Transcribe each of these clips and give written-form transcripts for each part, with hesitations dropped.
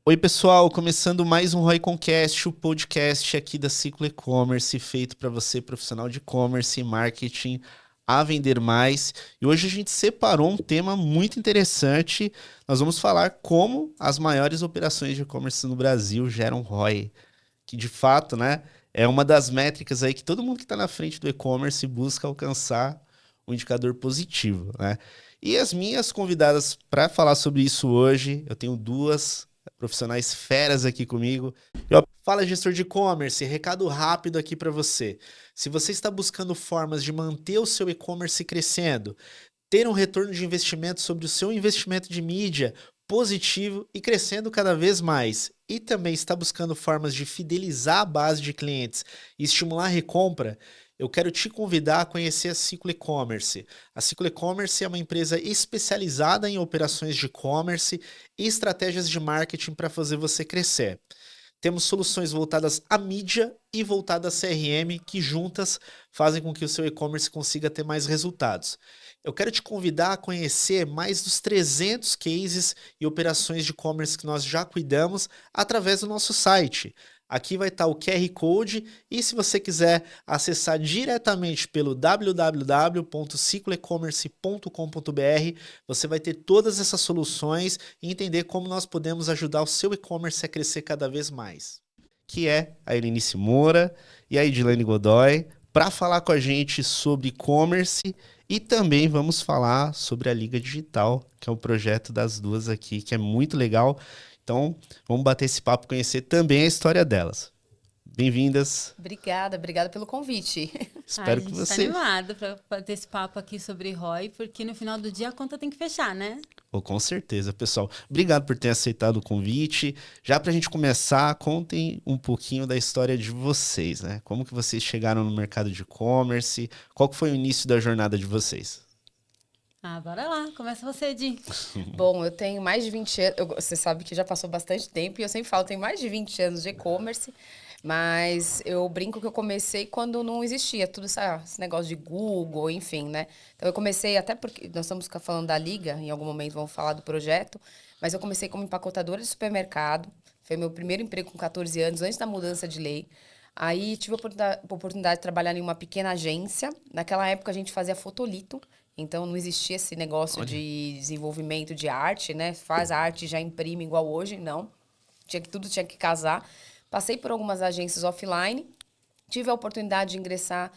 Oi, pessoal, começando mais um ROIConcast, o podcast aqui da Ciclo E-Commerce, feito para você, profissional de e-commerce e marketing, a vender mais. E hoje a gente separou um tema muito interessante. Nós vamos falar como as maiores operações de e-commerce no Brasil geram ROI, que de fato, né, é uma das métricas aí que todo mundo que está na frente do e-commerce busca alcançar um indicador positivo, né? E as minhas convidadas para falar sobre isso hoje, eu tenho duas profissionais feras aqui comigo. Fala, gestor de e-commerce, recado rápido aqui para você. Se você está buscando formas de manter o seu e-commerce crescendo, ter um retorno de investimento sobre o seu investimento de mídia positivo e crescendo cada vez mais, e também está buscando formas de fidelizar a base de clientes e estimular a recompra, eu quero te convidar a conhecer a Ciclo E-Commerce. A Ciclo E-Commerce é uma empresa especializada em operações de e-commerce e estratégias de marketing para fazer você crescer. Temos soluções voltadas à mídia e voltadas a CRM que juntas fazem com que o seu e-commerce consiga ter mais resultados. Eu quero te convidar a conhecer mais dos 300 cases e operações de e-commerce que nós já cuidamos através do nosso site. Aqui vai estar o QR Code e se você quiser acessar diretamente pelo www.cicloecommerce.com.br, você vai ter todas essas soluções e entender como nós podemos ajudar o seu e-commerce a crescer cada vez mais. Que é a Helenice Moura e a Edilene Godoy, para falar com a gente sobre e-commerce e também vamos falar sobre a Liga Digital, que é um projeto das duas aqui, que é muito legal. Então, vamos bater esse papo, conhecer também a história delas. Bem-vindas. Obrigada pelo convite. Ai, Espero a que gente está você... animado para bater esse papo aqui sobre ROI, porque no final do dia a conta tem que fechar, né? Oh, com certeza, pessoal. Obrigado por ter aceitado o convite. Já para a gente começar, contem um pouquinho da história de vocês, né? Como que vocês chegaram no mercado de e-commerce? Qual que foi o início da jornada de vocês? Ah, bora lá. Começa você, Di. Bom, eu tenho mais de 20 anos, você sabe que já passou bastante tempo e eu sempre falo, tenho mais de 20 anos de e-commerce, mas eu brinco que eu comecei quando não existia tudo esse negócio de Google, enfim, né? Então eu comecei até porque nós estamos falando da Liga, em algum momento vamos falar do projeto, mas eu comecei como empacotadora de supermercado, foi meu primeiro emprego com 14 anos, antes da mudança de lei. Aí tive a oportunidade de trabalhar em uma pequena agência. Naquela época a gente fazia fotolito, então não existia esse negócio Olha, de desenvolvimento de arte, né? Faz a arte e já imprime igual hoje, não. Tudo tinha que casar. Passei por algumas agências offline, tive a oportunidade de ingressar,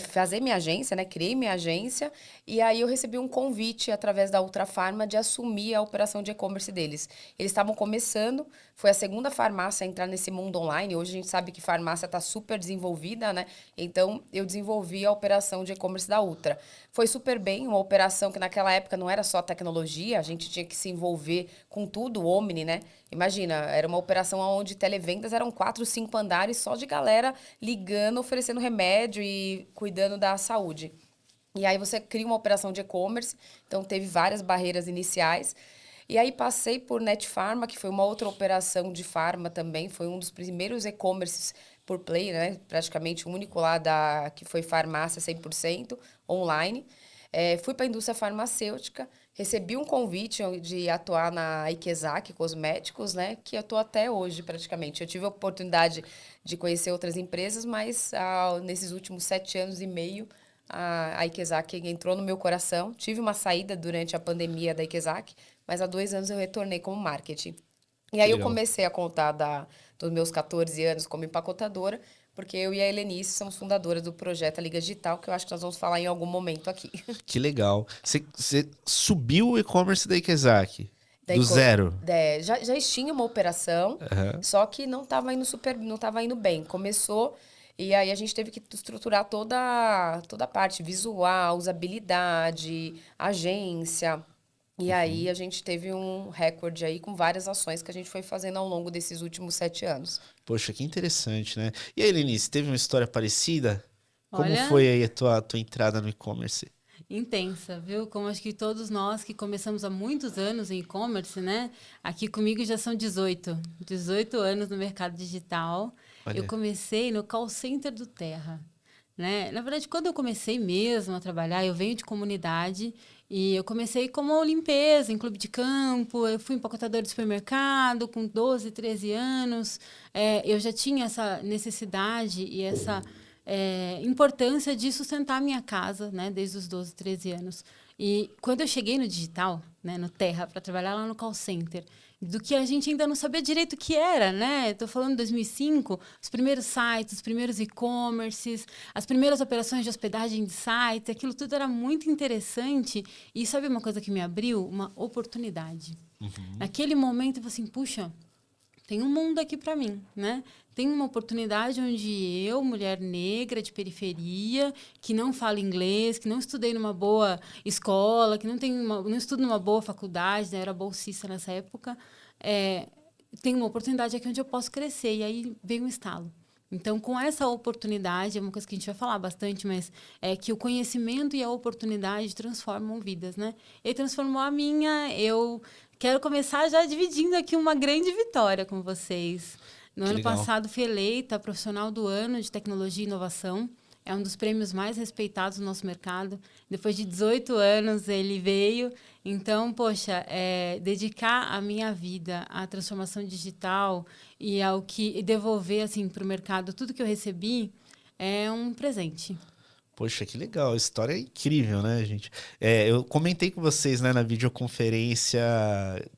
fazer minha agência, né? Criei minha agência e aí eu recebi um convite através da Ultrafarma de assumir a operação de e-commerce deles. Eles estavam começando, foi a segunda farmácia a entrar nesse mundo online. Hoje a gente sabe que farmácia está super desenvolvida, né? Então eu desenvolvi a operação de e-commerce da Ultra. Foi super bem, uma operação que naquela época não era só tecnologia, a gente tinha que se envolver com tudo, o Omni, né? Imagina, era uma operação onde televendas eram 4, 5 andares só de galera ligando, oferecendo remédio e cuidando da saúde. E aí você cria uma operação de e-commerce, então teve várias barreiras iniciais. E aí passei por Netfarma, que foi uma outra operação de farma também, foi um dos primeiros e-commerces por play, né? Praticamente o único lá que foi farmácia 100% online. Fui para a indústria farmacêutica, recebi um convite de atuar na Ikezak Cosméticos, né? Que eu estou até hoje praticamente. Eu tive a oportunidade de conhecer outras empresas, mas nesses últimos 7 anos e meio a Ikezak entrou no meu coração. Tive uma saída durante a pandemia da Ikezak, mas há 2 anos eu retornei como marketing. E que aí eu legal. comecei a contar dos meus 14 anos como empacotadora, porque eu e a Helenice somos fundadoras do projeto A Liga Digital, que eu acho que nós vamos falar em algum momento aqui. Que legal. Você subiu o e-commerce da Ikezak Daí, do zero. já tinha uma operação, Aham. só que não estava indo bem. Começou e aí a gente teve que estruturar toda a parte visual, usabilidade, agência. E aí Uhum. a gente teve um recorde aí com várias ações que a gente foi fazendo ao longo desses últimos 7 anos. Poxa, que interessante, né? E aí, Lenice, teve uma história parecida? Como Olha, foi aí a tua entrada no e-commerce? intensa, viu? Como acho que todos nós que começamos há muitos anos em e-commerce, né? Aqui comigo já são 18 anos no mercado digital. Eu Olha, comecei no call center do Terra. né? Na verdade, quando eu comecei mesmo a trabalhar, eu venho de comunidade e eu comecei como limpeza em clube de campo, eu fui empacotadora de supermercado com 12, 13 anos. Eu já tinha essa necessidade e essa importância de sustentar a minha casa, né? Desde os 12, 13 anos. E quando eu cheguei no digital, né, no Terra, para trabalhar lá no call center, do que a gente ainda não sabia direito o que era, né? Estou falando de 2005, os primeiros sites, os primeiros e-commerces, as primeiras operações de hospedagem de sites, aquilo tudo era muito interessante. E sabe uma coisa que me abriu? Uma oportunidade. Naquele momento, eu falei assim, puxa, tem um mundo aqui para mim, né? Tem uma oportunidade onde eu, mulher negra de periferia, que não falo inglês, que não estudei numa boa escola, que não estudo numa boa faculdade, né? Era bolsista nessa época, tem uma oportunidade aqui onde eu posso crescer. E aí veio um estalo. Então, com essa oportunidade, é uma coisa que a gente vai falar bastante, mas é que o conhecimento e a oportunidade transformam vidas, né? Ele transformou a minha. Eu quero começar já dividindo aqui uma grande vitória com vocês. No ano passado, fui eleita profissional do ano de tecnologia e inovação. É um dos prêmios mais respeitados do nosso mercado. Depois de 18 anos, ele veio. Então, poxa, dedicar a minha vida à transformação digital e devolver assim, para o mercado tudo que eu recebi é um presente. Poxa, que legal. A história é incrível, né, gente? Eu comentei com vocês, né, na videoconferência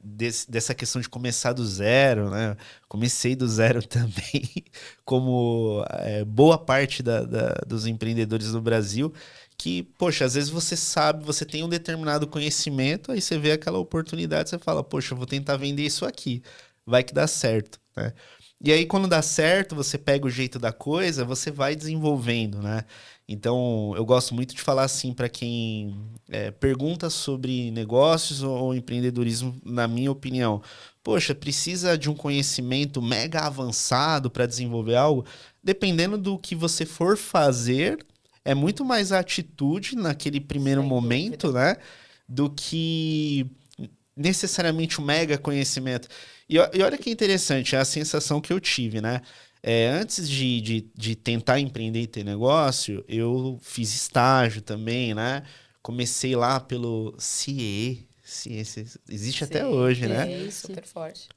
dessa questão de começar do zero, né? Comecei do zero também, como boa parte dos empreendedores do Brasil, que, poxa, às vezes você sabe, você tem um determinado conhecimento, aí você vê aquela oportunidade, você fala, poxa, eu vou tentar vender isso aqui, vai que dá certo, né? E aí, quando dá certo, você pega o jeito da coisa, você vai desenvolvendo, né? Então, eu gosto muito de falar assim para quem pergunta sobre negócios ou empreendedorismo, na minha opinião. Poxa, precisa de um conhecimento mega avançado para desenvolver algo? Dependendo do que você for fazer, é muito mais a atitude naquele primeiro Sem momento, dúvida. né? Do que necessariamente um mega conhecimento. E olha que interessante, é a sensação que eu tive, né? Antes de tentar empreender e ter negócio, eu fiz estágio também, né? Comecei lá pelo CIE, existe até Sim, hoje, né? sim, super forte.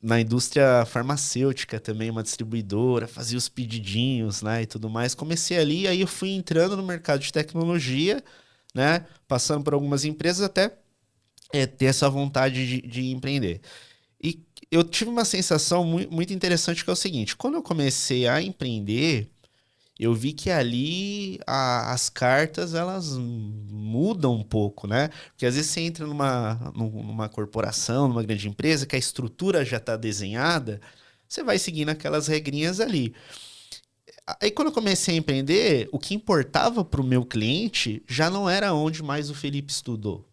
Na indústria farmacêutica também, uma distribuidora, fazia os pedidinhos, né, e tudo mais. Comecei ali, aí eu fui entrando no mercado de tecnologia, né, passando por algumas empresas até ter essa vontade de empreender. E eu tive uma sensação muito interessante que é o seguinte, quando eu comecei a empreender, eu vi que ali as cartas elas mudam um pouco, né? Porque às vezes você entra numa corporação, numa grande empresa, que a estrutura já está desenhada, você vai seguindo aquelas regrinhas ali. Aí quando eu comecei a empreender, o que importava para o meu cliente já não era onde mais o Felipe estudou.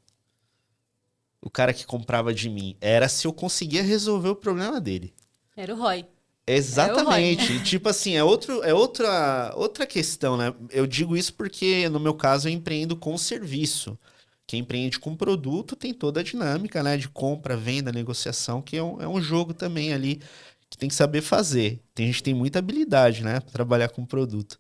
O cara que comprava de mim. Era se eu conseguia resolver o problema dele. Era o Roy. É o Roy. Exatamente. E, tipo assim, outra questão, né? Eu digo isso porque, no meu caso, eu empreendo com serviço. Quem empreende com produto tem toda a dinâmica, né? De compra, venda, negociação, que é um jogo também ali que tem que saber fazer. Tem gente que tem muita habilidade, né? Pra trabalhar com produto.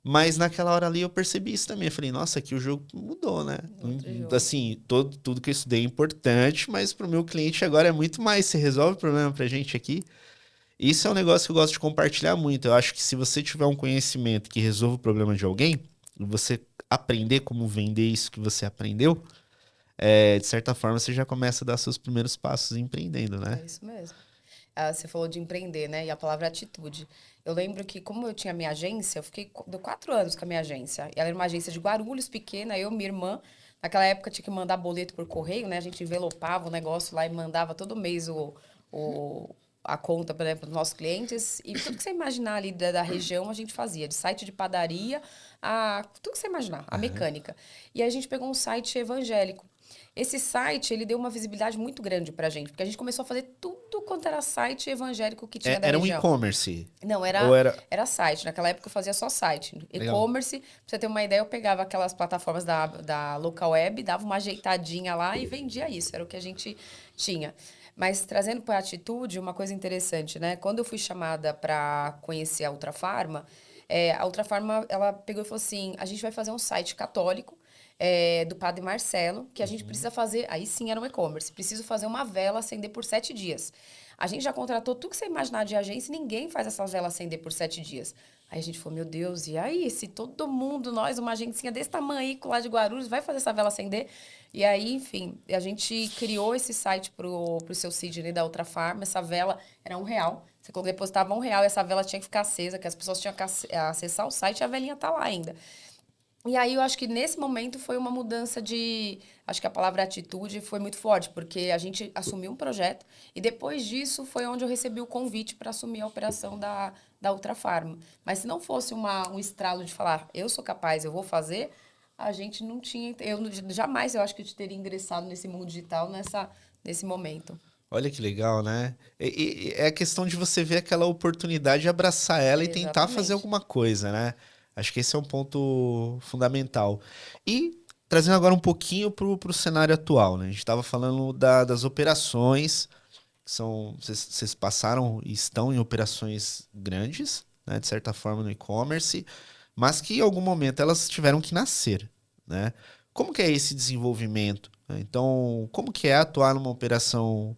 Mas naquela hora ali eu percebi isso também. Eu falei, nossa, aqui o jogo mudou, né? Outro jogo. Assim, tudo que eu estudei é importante, mas pro meu cliente agora é muito mais. Você resolve o problema pra gente aqui. Isso é um negócio que eu gosto de compartilhar muito. Eu acho que se você tiver um conhecimento que resolva o problema de alguém, e você aprender como vender isso que você aprendeu, de certa forma você já começa a dar seus primeiros passos empreendendo, né? É isso mesmo. Você falou de empreender, né? E a palavra atitude. Eu lembro que, como eu tinha minha agência, eu fiquei 4 anos com a minha agência. E ela era uma agência de Guarulhos, pequena, eu, minha irmã. Naquela época tinha que mandar boleto por correio, né? A gente envelopava o negócio lá e mandava todo mês a conta, por exemplo, dos nossos clientes. E tudo que você imaginar ali da região, a gente fazia. De site de padaria, tudo que você imaginar, a mecânica. E aí a gente pegou um site evangélico. Esse site, ele deu uma visibilidade muito grande pra gente, porque a gente começou a fazer tudo quanto era site evangélico que tinha da Era um região. e-commerce. Não, Ou era. era site. Naquela época eu fazia só site. Legal. E-commerce, pra você ter uma ideia, eu pegava aquelas plataformas da local web, dava uma ajeitadinha lá e vendia isso. Era o que a gente tinha. Mas trazendo para a atitude, uma coisa interessante, né? Quando eu fui chamada para conhecer a Ultrafarma, A Ultrafarma, ela pegou e falou assim, a gente vai fazer um site católico, do Padre Marcelo, que a gente precisa fazer, aí sim era um e-commerce, preciso fazer uma vela acender por 7 dias. A gente já contratou tudo que você imaginar de agência e ninguém faz essa vela acender por 7 dias. Aí a gente falou, meu Deus, e aí, se todo mundo, nós, uma agencinha desse tamanho aí, lá de Guarulhos, vai fazer essa vela acender? E aí, enfim, a gente criou esse site pro seu Sidney da Ultrafarma, essa vela era R$1. Você depositava R$1 e essa vela tinha que ficar acesa, que as pessoas tinham que acessar o site e a velinha tá lá ainda. E aí eu acho que nesse momento foi uma mudança de... Acho que a palavra atitude foi muito forte, porque a gente assumiu um projeto e depois disso foi onde eu recebi o convite para assumir a operação da Ultrafarma. Mas se não fosse um estralo de falar, eu sou capaz, eu vou fazer, a gente não tinha... Jamais eu acho que eu teria ingressado nesse mundo digital nesse momento. Olha que legal, né? É a questão de você ver aquela oportunidade, abraçar ela e tentar fazer Exatamente. alguma coisa, né? Acho que esse é um ponto fundamental. E trazendo agora um pouquinho pro cenário atual, né? A gente estava falando das operações, que são, vocês passaram e estão em operações grandes, né? De certa forma no e-commerce, mas que em algum momento elas tiveram que nascer, né? Como que é esse desenvolvimento, né? Então, como que é atuar numa operação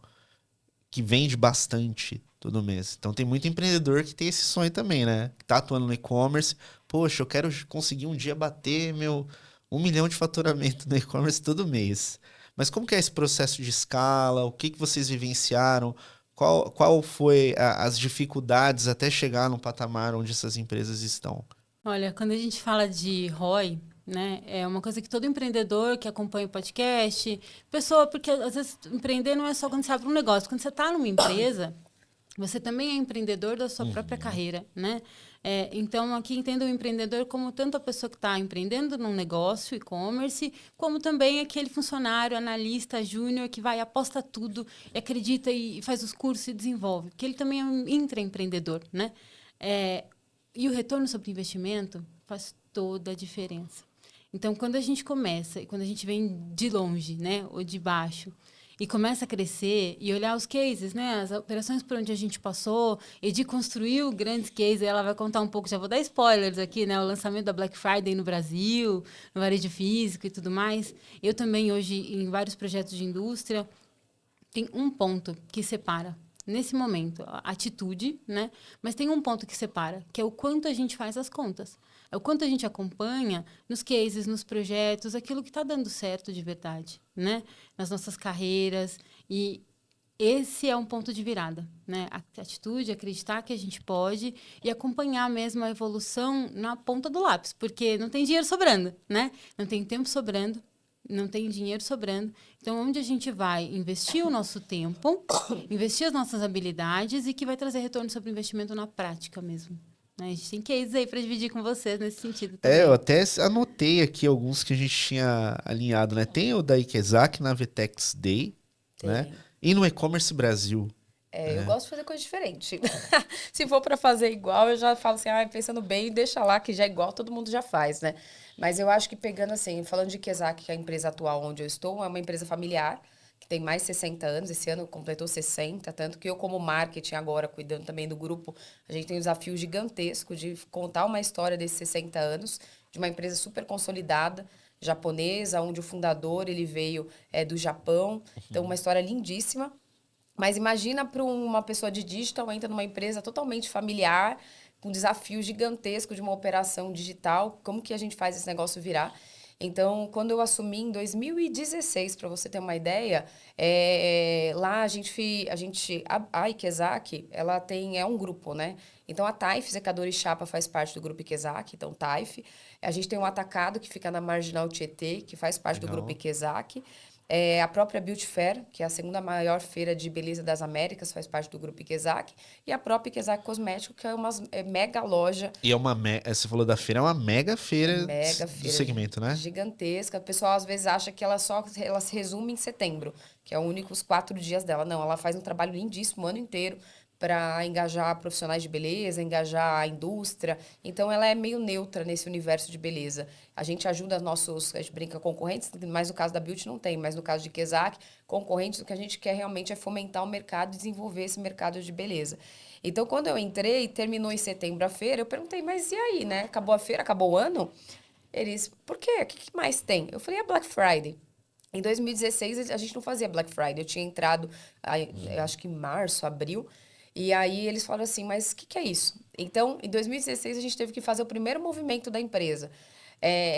que vende bastante todo mês? Então tem muito empreendedor que tem esse sonho também, né? Que tá atuando no e-commerce. Poxa, eu quero conseguir um dia bater meu 1 milhão de faturamento no e-commerce todo mês. Mas como que é esse processo de escala? O que que vocês vivenciaram? Qual foi as dificuldades até chegar no patamar onde essas empresas estão? Olha, quando a gente fala de ROI, né, é uma coisa que todo empreendedor que acompanha o podcast, pessoa, porque às vezes empreender não é só quando você abre um negócio, quando você está numa empresa, você também é empreendedor da sua própria carreira, né? Então, aqui entenda o empreendedor como tanto a pessoa que está empreendendo num negócio, e-commerce, como também aquele funcionário, analista, júnior, que vai, aposta tudo, e acredita e faz os cursos e desenvolve. Porque ele também é um intraempreendedor, né? E o retorno sobre investimento faz toda a diferença. Então, quando a gente começa, e quando a gente vem de longe, né, ou de baixo, e começa a crescer e olhar os cases, né, as operações por onde a gente passou, e de construir grandes cases, ela vai contar um pouco, já vou dar spoilers aqui, né, o lançamento da Black Friday no Brasil, no varejo físico e tudo mais. Eu também hoje, em vários projetos de indústria, tem um ponto que separa, nesse momento, a atitude, né? Mas tem um ponto que separa, que é o quanto a gente faz as contas. É o quanto a gente acompanha nos cases, nos projetos, aquilo que está dando certo de verdade, né? Nas nossas carreiras. E esse é um ponto de virada, né? A atitude, acreditar que a gente pode e acompanhar mesmo a evolução na ponta do lápis, porque não tem dinheiro sobrando, né? Não tem tempo sobrando, não tem dinheiro sobrando. Então, onde a gente vai investir o nosso tempo, investir as nossas habilidades e que vai trazer retorno sobre o investimento na prática mesmo. Né? A gente tem cases aí para dividir com vocês nesse sentido também. Eu até anotei aqui alguns que a gente tinha alinhado, né? Tem o da Ikezak na Vtex Day, né? Tem. E no E-commerce Brasil. Eu gosto de fazer coisa diferente. Se for para fazer igual, eu já falo assim, pensando bem, deixa lá, que já é igual, todo mundo já faz, né? Mas eu acho que pegando assim, falando de Kezak, que é a empresa atual onde eu estou, é uma empresa familiar, que tem mais de 60 anos, esse ano completou 60, tanto que eu como marketing agora, cuidando também do grupo, a gente tem um desafio gigantesco de contar uma história desses 60 anos, de uma empresa super consolidada, japonesa, onde o fundador, ele veio do Japão, então uma história lindíssima. Mas imagina para uma pessoa de digital entra numa empresa totalmente familiar, com um desafio gigantesco de uma operação digital, como que a gente faz esse negócio virar? Então, quando eu assumi em 2016, para você ter uma ideia, lá a Ikezak, ela é um grupo, né? Então, a Taif, Secador e Chapa, faz parte do grupo Ikezak, então Taif. A gente tem um atacado que fica na Marginal Tietê, que faz parte do grupo Legal. Ikezak. A própria Beauty Fair, que é a segunda maior feira de beleza das Américas, faz parte do grupo Ikezak. E a própria Ikezak Cosmético, que é uma mega loja. E você falou da feira, é uma mega feira Mega do feira segmento, né? gigantesca. O pessoal às vezes acha que ela se resume em setembro, que é o único os 4 dias dela. Não, ela faz um trabalho lindíssimo o ano inteiro para engajar profissionais de beleza, engajar a indústria. Então, ela é meio neutra nesse universo de beleza. A gente ajuda nossos, a gente brinca, concorrentes, mas no caso da Beauty não tem, mas no caso de Kezak, concorrentes, o que a gente quer realmente é fomentar o mercado e desenvolver esse mercado de beleza. Então, quando eu entrei, terminou em setembro a feira, eu perguntei, mas e aí, né? Acabou a feira, acabou o ano? Eles, por quê? O que mais tem? Eu falei, é Black Friday. Em 2016, a gente não fazia Black Friday. Eu tinha entrado, eu acho que em março, abril. E aí eles falaram assim, mas o que é isso? Então, em 2016, a gente teve que fazer o primeiro movimento da empresa.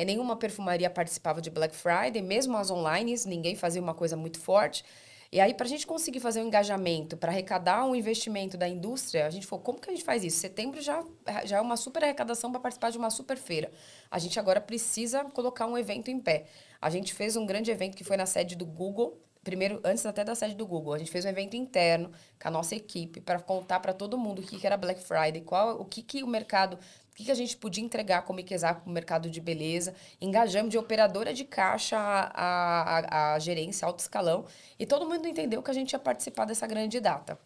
Nenhuma perfumaria participava de Black Friday, mesmo as online, ninguém fazia uma coisa muito forte. E aí, para a gente conseguir fazer um engajamento, para arrecadar um investimento da indústria, a gente falou, como que a gente faz isso? Setembro já é uma super arrecadação para participar de uma super feira. A gente agora precisa colocar um evento em pé. A gente fez um grande evento que foi na sede do Google, primeiro, antes até da sede do Google. A gente fez um evento interno com a nossa equipe para contar para todo mundo o que era Black Friday, o que o mercado, o que a gente podia entregar como Ikezak para o mercado de beleza. Engajamos de operadora de caixa a gerência, alto escalão, e todo mundo entendeu que a gente ia participar dessa grande data.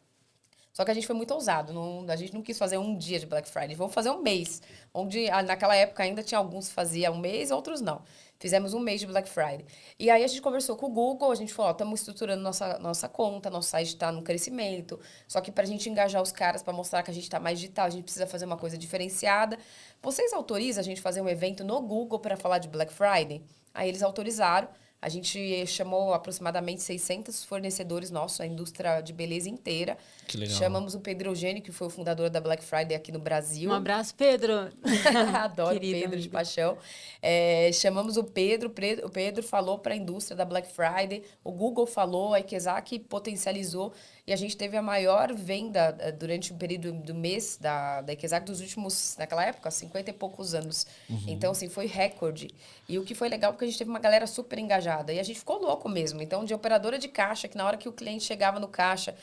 Só que a gente foi muito ousado, a gente não quis fazer um dia de Black Friday, vamos fazer um mês. Onde naquela época ainda tinha alguns que faziam um mês, outros não. Fizemos um mês de Black Friday. E aí a gente conversou com o Google, a gente falou, estamos estruturando nossa conta, nosso site está no crescimento, só que para a gente engajar os caras, para mostrar que a gente está mais digital, a gente precisa fazer uma coisa diferenciada. Vocês autorizam a gente fazer um evento no Google para falar de Black Friday? Aí eles autorizaram. A gente chamou aproximadamente 600 fornecedores nossos, a indústria de beleza inteira. Que legal. Chamamos o Pedro Eugênio, que foi o fundador da Black Friday aqui no Brasil. Um abraço, Pedro. Adoro o Pedro amigo. de paixão. Chamamos o Pedro falou para a indústria da Black Friday, o Google falou, a Ikezak potencializou, e a gente teve a maior venda durante o período do mês da Ikezak dos últimos, naquela época, 50 e poucos anos. Então, assim, foi recorde. E o que foi legal, porque a gente teve uma galera super engajada. E a gente ficou louco mesmo. Então, de operadora de caixa, que na hora que o cliente chegava no caixa,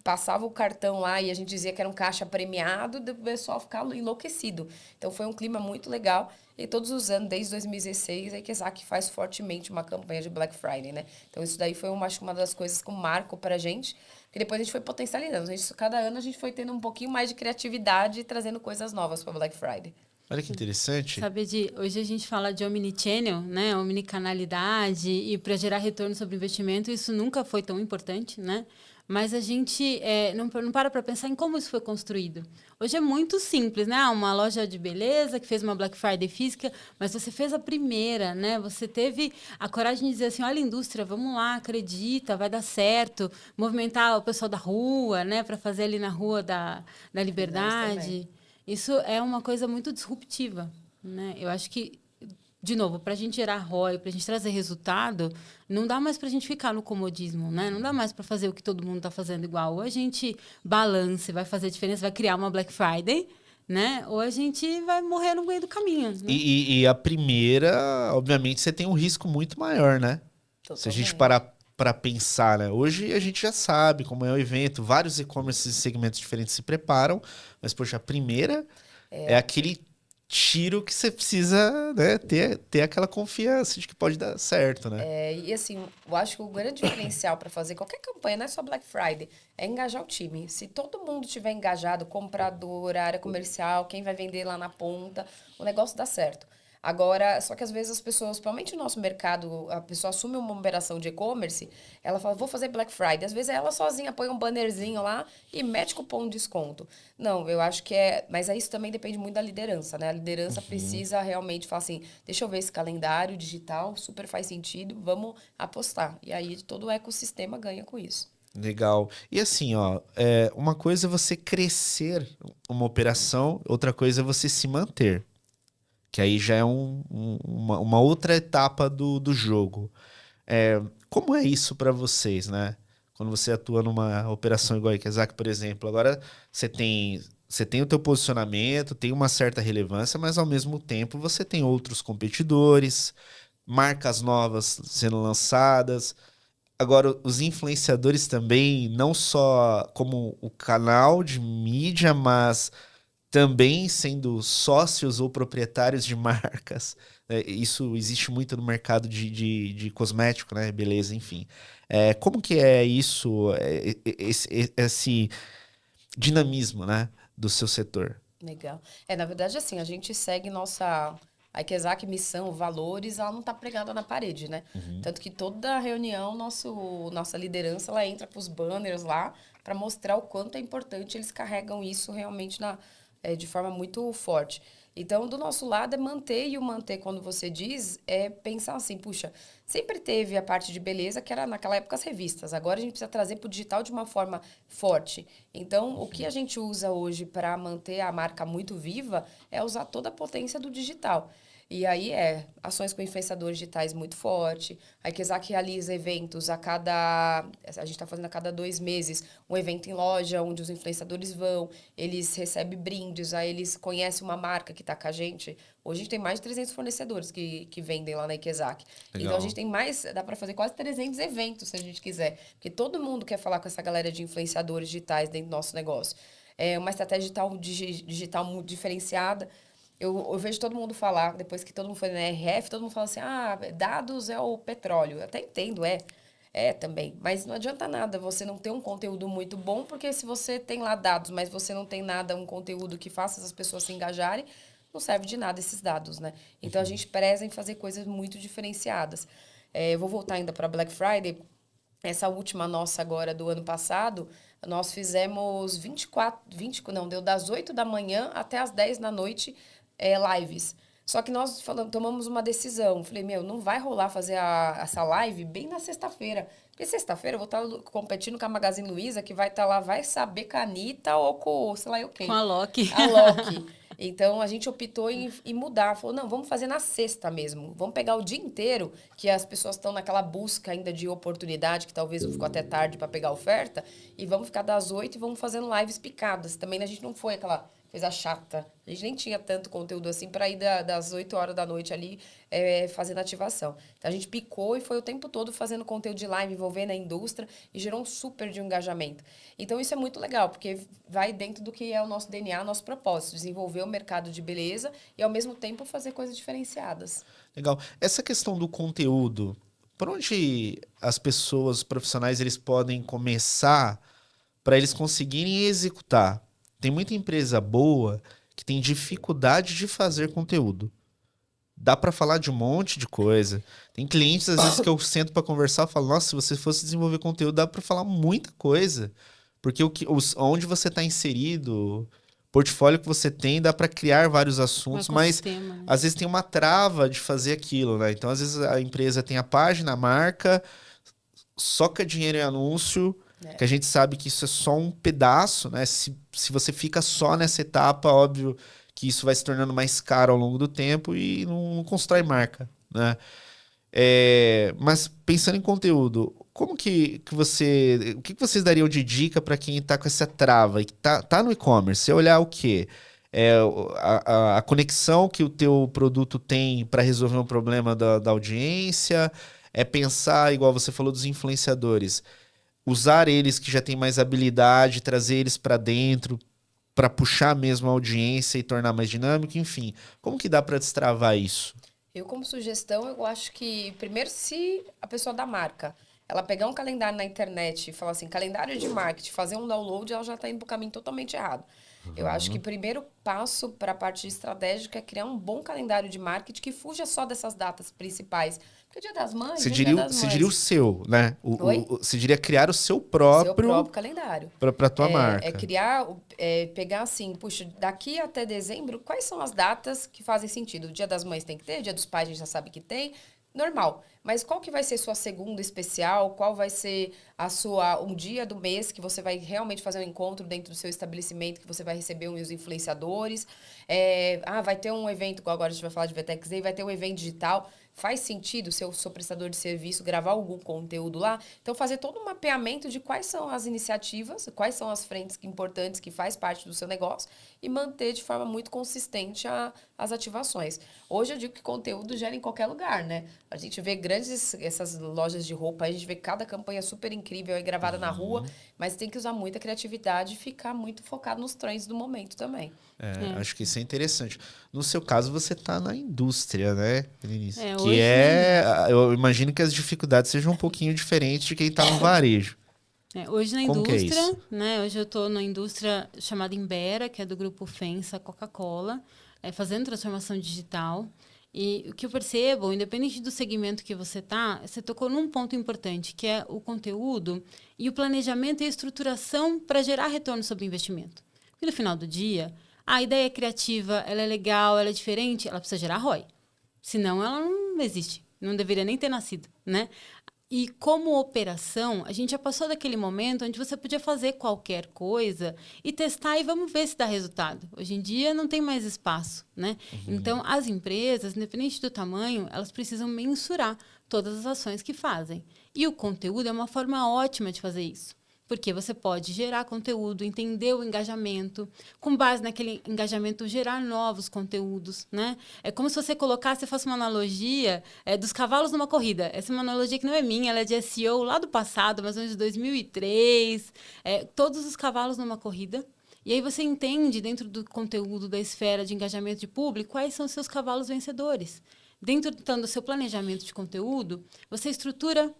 passava o cartão lá e a gente dizia que era um caixa premiado, o pessoal ficava enlouquecido. Então, foi um clima muito legal. E todos os anos, desde 2016, a Ikezak faz fortemente uma campanha de Black Friday, né? Então, isso daí foi acho que uma das coisas que marcou pra gente, que depois a gente foi potencializando. Cada ano a gente foi tendo um pouquinho mais de criatividade e trazendo coisas novas para Black Friday. Olha que interessante. Sabe, hoje a gente fala de omnichannel, né? Omnicanalidade, e para gerar retorno sobre investimento, isso nunca foi tão importante, né? Mas a gente não para pensar em como isso foi construído. Hoje é muito simples, né? Uma loja de beleza que fez uma Black Friday física, mas você fez a primeira, né? Você teve a coragem de dizer assim, olha, indústria, vamos lá, acredita, vai dar certo. Movimentar o pessoal da rua, né? Para fazer ali na Rua da Liberdade. Isso é uma coisa muito disruptiva, né? Eu acho que, de novo, para a gente gerar ROI, para a gente trazer resultado, não dá mais para a gente ficar no comodismo, né? Não dá mais para fazer o que todo mundo está fazendo igual. Ou a gente balança, vai fazer diferença, vai criar uma Black Friday, né? Ou a gente vai morrer no meio do caminho. Né? E a primeira, obviamente, você tem um risco muito maior, né? Totalmente. Se a gente parar para pensar, né? Hoje a gente já sabe como é o evento, vários e-commerce de segmentos diferentes se preparam, mas, poxa, a primeira é aquele tiro que você precisa, né, ter aquela confiança de que pode dar certo, né? E assim, eu acho que o grande diferencial para fazer qualquer campanha, não é só Black Friday, é engajar o time. Se todo mundo tiver engajado, comprador, área comercial, quem vai vender lá na ponta, o negócio dá certo. Agora, só que às vezes as pessoas, principalmente no nosso mercado, a pessoa assume uma operação de e-commerce, ela fala, vou fazer Black Friday. Às vezes ela sozinha põe um bannerzinho lá e mete cupom de desconto. Não, eu acho que mas isso também depende muito da liderança, né? A liderança precisa realmente falar assim, deixa eu ver esse calendário digital, super faz sentido, vamos apostar. E aí todo o ecossistema ganha com isso. Legal. E assim, ó, uma coisa é você crescer uma operação, outra coisa é você se manter. Que aí já é uma outra etapa do jogo. Como é isso para vocês, né? Quando você atua numa operação igual a Ikezak, por exemplo, agora você tem o teu posicionamento, tem uma certa relevância, mas ao mesmo tempo você tem outros competidores, marcas novas sendo lançadas. Agora, os influenciadores também, não só como o canal de mídia, mas também sendo sócios ou proprietários de marcas. Isso existe muito no mercado de cosmético, né? Beleza, enfim. Como que é isso, dinamismo, né, do seu setor? Legal. Na verdade, assim, a gente segue a Ikezak missão, valores, ela não está pregada na parede, né? Tanto que toda reunião, nossa liderança, ela entra com os banners lá para mostrar o quanto é importante, eles carregam isso realmente de forma muito forte. Então, do nosso lado é manter, e o manter, quando você diz, é pensar assim, puxa, sempre teve a parte de beleza, que era naquela época as revistas. Agora a gente precisa trazer para o digital de uma forma forte. Então, o que a gente usa hoje para manter a marca muito viva é usar toda a potência do digital. E aí ações com influenciadores digitais muito forte. A Ikezak realiza eventos a gente está fazendo a cada 2 meses um evento em loja, onde os influenciadores vão, eles recebem brindes, aí eles conhecem uma marca que está com a gente. Hoje a gente tem mais de 300 fornecedores que vendem lá na Ikezak. Então a gente tem dá para fazer quase 300 eventos se a gente quiser. Porque todo mundo quer falar com essa galera de influenciadores digitais dentro do nosso negócio. É uma estratégia digital muito diferenciada. Eu vejo todo mundo falar, depois que todo mundo foi na RF, todo mundo fala assim, dados é o petróleo. Eu até entendo, também. Mas não adianta nada você não ter um conteúdo muito bom, porque se você tem lá dados, mas você não tem um conteúdo que faça as pessoas se engajarem, não serve de nada esses dados, né? Então, a gente preza em fazer coisas muito diferenciadas. Eu vou voltar ainda para Black Friday. Essa última nossa agora do ano passado, nós fizemos deu das 8 da manhã até as 10 da noite, lives. Só que nós tomamos uma decisão. Falei, não vai rolar fazer essa live bem na sexta-feira. Porque sexta-feira eu vou estar competindo com a Magazine Luiza, que vai estar lá, vai saber com a Anitta ou com, sei lá eu quem. Com a Loki. A Loki. Então, a gente optou em mudar. Falou, não, vamos fazer na sexta mesmo. Vamos pegar o dia inteiro, que as pessoas estão naquela busca ainda de oportunidade, que talvez eu fico até tarde para pegar a oferta, e vamos ficar das 8 e vamos fazendo lives picadas. Também a gente não foi aquela coisa chata. A gente nem tinha tanto conteúdo assim para ir das 8 horas da noite ali fazendo ativação. Então, a gente picou e foi o tempo todo fazendo conteúdo de live, envolvendo a indústria, e gerou um super de engajamento. Então, isso é muito legal, porque vai dentro do que é o nosso DNA, nosso propósito, desenvolver o mercado de beleza e, ao mesmo tempo, fazer coisas diferenciadas. Legal. Essa questão do conteúdo, por onde as pessoas, os profissionais, eles podem começar para eles conseguirem executar? Tem muita empresa boa que tem dificuldade de fazer conteúdo. Dá para falar de um monte de coisa. Tem clientes, às vezes, que eu sento para conversar e falo, nossa, se você fosse desenvolver conteúdo, dá para falar muita coisa. Porque onde você está inserido, o portfólio que você tem, dá para criar vários assuntos, mas né? Às vezes tem uma trava de fazer aquilo, né? Então, às vezes, a empresa tem a página, a marca, soca dinheiro em anúncio, que a gente sabe que isso é só um pedaço, né? Se você fica só nessa etapa, óbvio que isso vai se tornando mais caro ao longo do tempo e não constrói marca, né? Mas pensando em conteúdo, como que o que vocês dariam de dica para quem está com essa trava e que tá no e-commerce? Você olhar o quê? A conexão que o teu produto tem para resolver um problema da audiência, pensar, igual você falou dos influenciadores, usar eles que já têm mais habilidade, trazer eles para dentro, para puxar mesmo a audiência e tornar mais dinâmico, enfim. Como que dá para destravar isso? Eu, como sugestão, eu acho que, primeiro, se a pessoa da marca, ela pegar um calendário na internet e falar assim, calendário de marketing, fazer um download, ela já está indo para o caminho totalmente errado. Eu acho que o primeiro passo para a parte estratégica é criar um bom calendário de marketing que fuja só dessas datas principais. Porque Dia das Mães, Você Dia das Mães. diria o seu, né? Você diria criar o seu Seu próprio próprio calendário. para tua marca. Pegar assim, puxa, daqui até dezembro, quais são as datas que fazem sentido? O Dia das Mães tem que ter, Dia dos Pais a gente já sabe que tem, normal. Mas qual que vai ser sua segunda especial? Qual vai ser um dia do mês que você vai realmente fazer um encontro dentro do seu estabelecimento, que você vai receber os influenciadores? Vai ter um evento, igual agora a gente vai falar de VTEX Day, vai ter um evento digital. Faz sentido, se eu sou prestador de serviço, gravar algum conteúdo lá? Então, fazer todo um mapeamento de quais são as iniciativas, quais são as frentes importantes que faz parte do seu negócio e manter de forma muito consistente as ativações. Hoje, eu digo que conteúdo gera em qualquer lugar, né? A gente vê essas lojas de roupa, a gente vê cada campanha super incrível aí gravada na rua, mas tem que usar muita criatividade e ficar muito focado nos trends do momento também. Acho que isso é interessante. No seu caso, você está na indústria, né, Denise? Eu imagino que as dificuldades sejam um pouquinho diferentes de quem está no varejo. Hoje na Como que é indústria, isso? né? Hoje eu estou na indústria chamada Imbera, que é do grupo FENSA, Coca-Cola, fazendo transformação digital. E o que eu percebo, independente do segmento que você tocou num ponto importante, que é o conteúdo e o planejamento e a estruturação para gerar retorno sobre investimento. Porque no final do dia, a ideia é criativa, ela é legal, ela é diferente, ela precisa gerar ROI. Senão ela não existe, não deveria nem ter nascido, né? E como operação, a gente já passou daquele momento onde você podia fazer qualquer coisa e testar e vamos ver se dá resultado. Hoje em dia não tem mais espaço, né? Então, as empresas, independente do tamanho, elas precisam mensurar todas as ações que fazem. E o conteúdo é uma forma ótima de fazer isso. Porque você pode gerar conteúdo, entender o engajamento, com base naquele engajamento, gerar novos conteúdos, né? É como se você colocasse, fosse uma analogia dos cavalos numa corrida. Essa é uma analogia que não é minha, ela é de SEO lá do passado, mais ou menos de 2003. Todos os cavalos numa corrida. E aí você entende, dentro do conteúdo da esfera de engajamento de público, quais são os seus cavalos vencedores. Dentro, então, do seu planejamento de conteúdo, você estrutura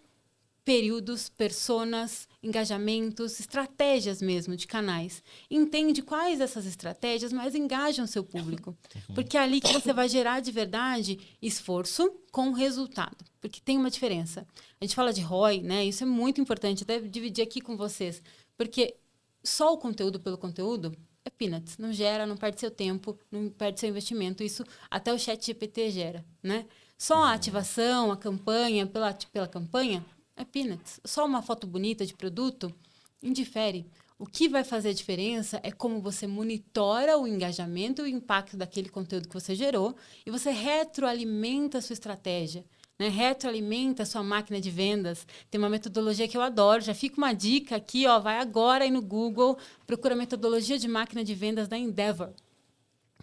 períodos, personas, engajamentos, estratégias mesmo de canais. Entende quais dessas estratégias mais engajam seu público. Porque é ali que você vai gerar de verdade esforço com resultado. Porque tem uma diferença. A gente fala de ROI, né? Isso é muito importante. Até dividir aqui com vocês. Porque só o conteúdo pelo conteúdo é peanuts. Não gera, não perde seu tempo, não perde seu investimento. Isso até o ChatGPT gera, né? Só a ativação, a campanha, pela campanha, é peanuts. Só uma foto bonita de produto indifere. O que vai fazer a diferença é como você monitora o engajamento e o impacto daquele conteúdo que você gerou e você retroalimenta a sua estratégia, né? Retroalimenta a sua máquina de vendas. Tem uma metodologia que eu adoro, já fica uma dica aqui, ó, vai agora aí no Google, procura a metodologia de máquina de vendas da Endeavor.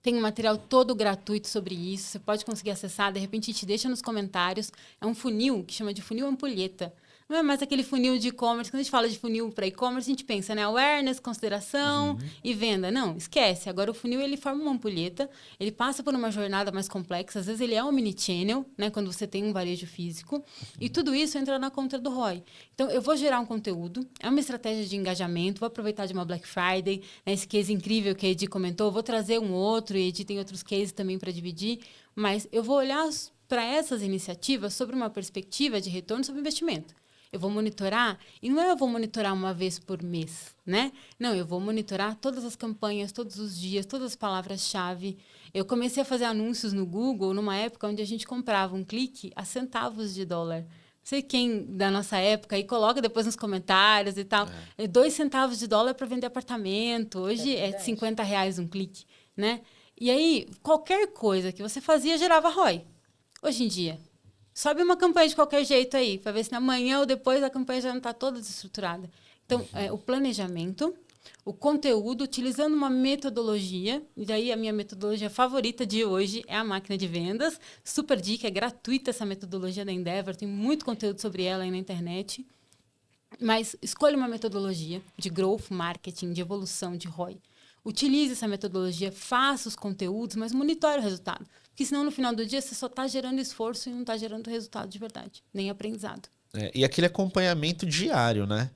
Tem um material todo gratuito sobre isso, você pode conseguir acessar, de repente a gente deixa nos comentários. É um funil que chama de funil ampulheta. Não é mais aquele funil de e-commerce. Quando a gente fala de funil para e-commerce, a gente pensa, né? Awareness, consideração e venda. Não, esquece. Agora o funil ele forma uma ampulheta, ele passa por uma jornada mais complexa. Às vezes ele é omnichannel, né? Quando você tem um varejo físico. E tudo isso entra na conta do ROI. Então, eu vou gerar um conteúdo, é uma estratégia de engajamento, vou aproveitar de uma Black Friday, né? Esse case incrível que a Edi comentou, vou trazer um outro, e a Edi tem outros cases também para dividir, mas eu vou olhar para essas iniciativas sobre uma perspectiva de retorno sobre investimento. Eu vou monitorar, e não é eu vou monitorar uma vez por mês, né? Não, eu vou monitorar todas as campanhas, todos os dias, todas as palavras-chave. Eu comecei a fazer anúncios no Google numa época onde a gente comprava um clique a centavos de dólar. Não sei quem da nossa época aí coloca depois nos comentários e tal. 2 centavos de dólar para vender apartamento. Hoje é R$ 50 um clique, né? E aí, qualquer coisa que você fazia gerava ROI. Hoje em dia, sobe uma campanha de qualquer jeito aí, para ver se amanhã ou depois a campanha já não está toda desestruturada. Então, o planejamento, o conteúdo, utilizando uma metodologia, e daí a minha metodologia favorita de hoje é a máquina de vendas. Super dica, é gratuita essa metodologia da Endeavor, tem muito conteúdo sobre ela aí na internet. Mas escolha uma metodologia de growth marketing, de evolução, de ROI. Utilize essa metodologia, faça os conteúdos, mas monitore o resultado. Porque senão, no final do dia, você só está gerando esforço e não está gerando resultado de verdade, nem aprendizado. E aquele acompanhamento diário, né?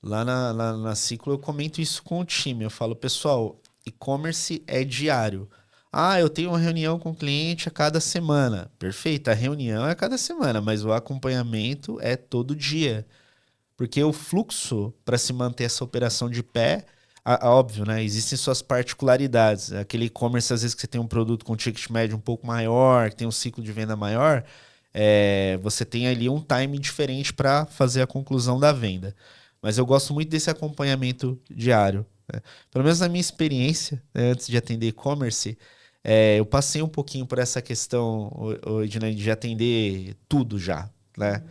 Lá na Ciclo eu comento isso com o time. Eu falo, pessoal, e-commerce é diário. Ah, eu tenho uma reunião com o cliente a cada semana. Perfeito, a reunião é a cada semana, mas o acompanhamento é todo dia. Porque o fluxo para se manter essa operação de pé, óbvio, né? Existem suas particularidades. Aquele e-commerce, às vezes, que você tem um produto com ticket médio um pouco maior, que tem um ciclo de venda maior, você tem ali um time diferente para fazer a conclusão da venda. Mas eu gosto muito desse acompanhamento diário, né? Pelo menos na minha experiência, né, antes de atender e-commerce, eu passei um pouquinho por essa questão, Edilene, de atender tudo já, né?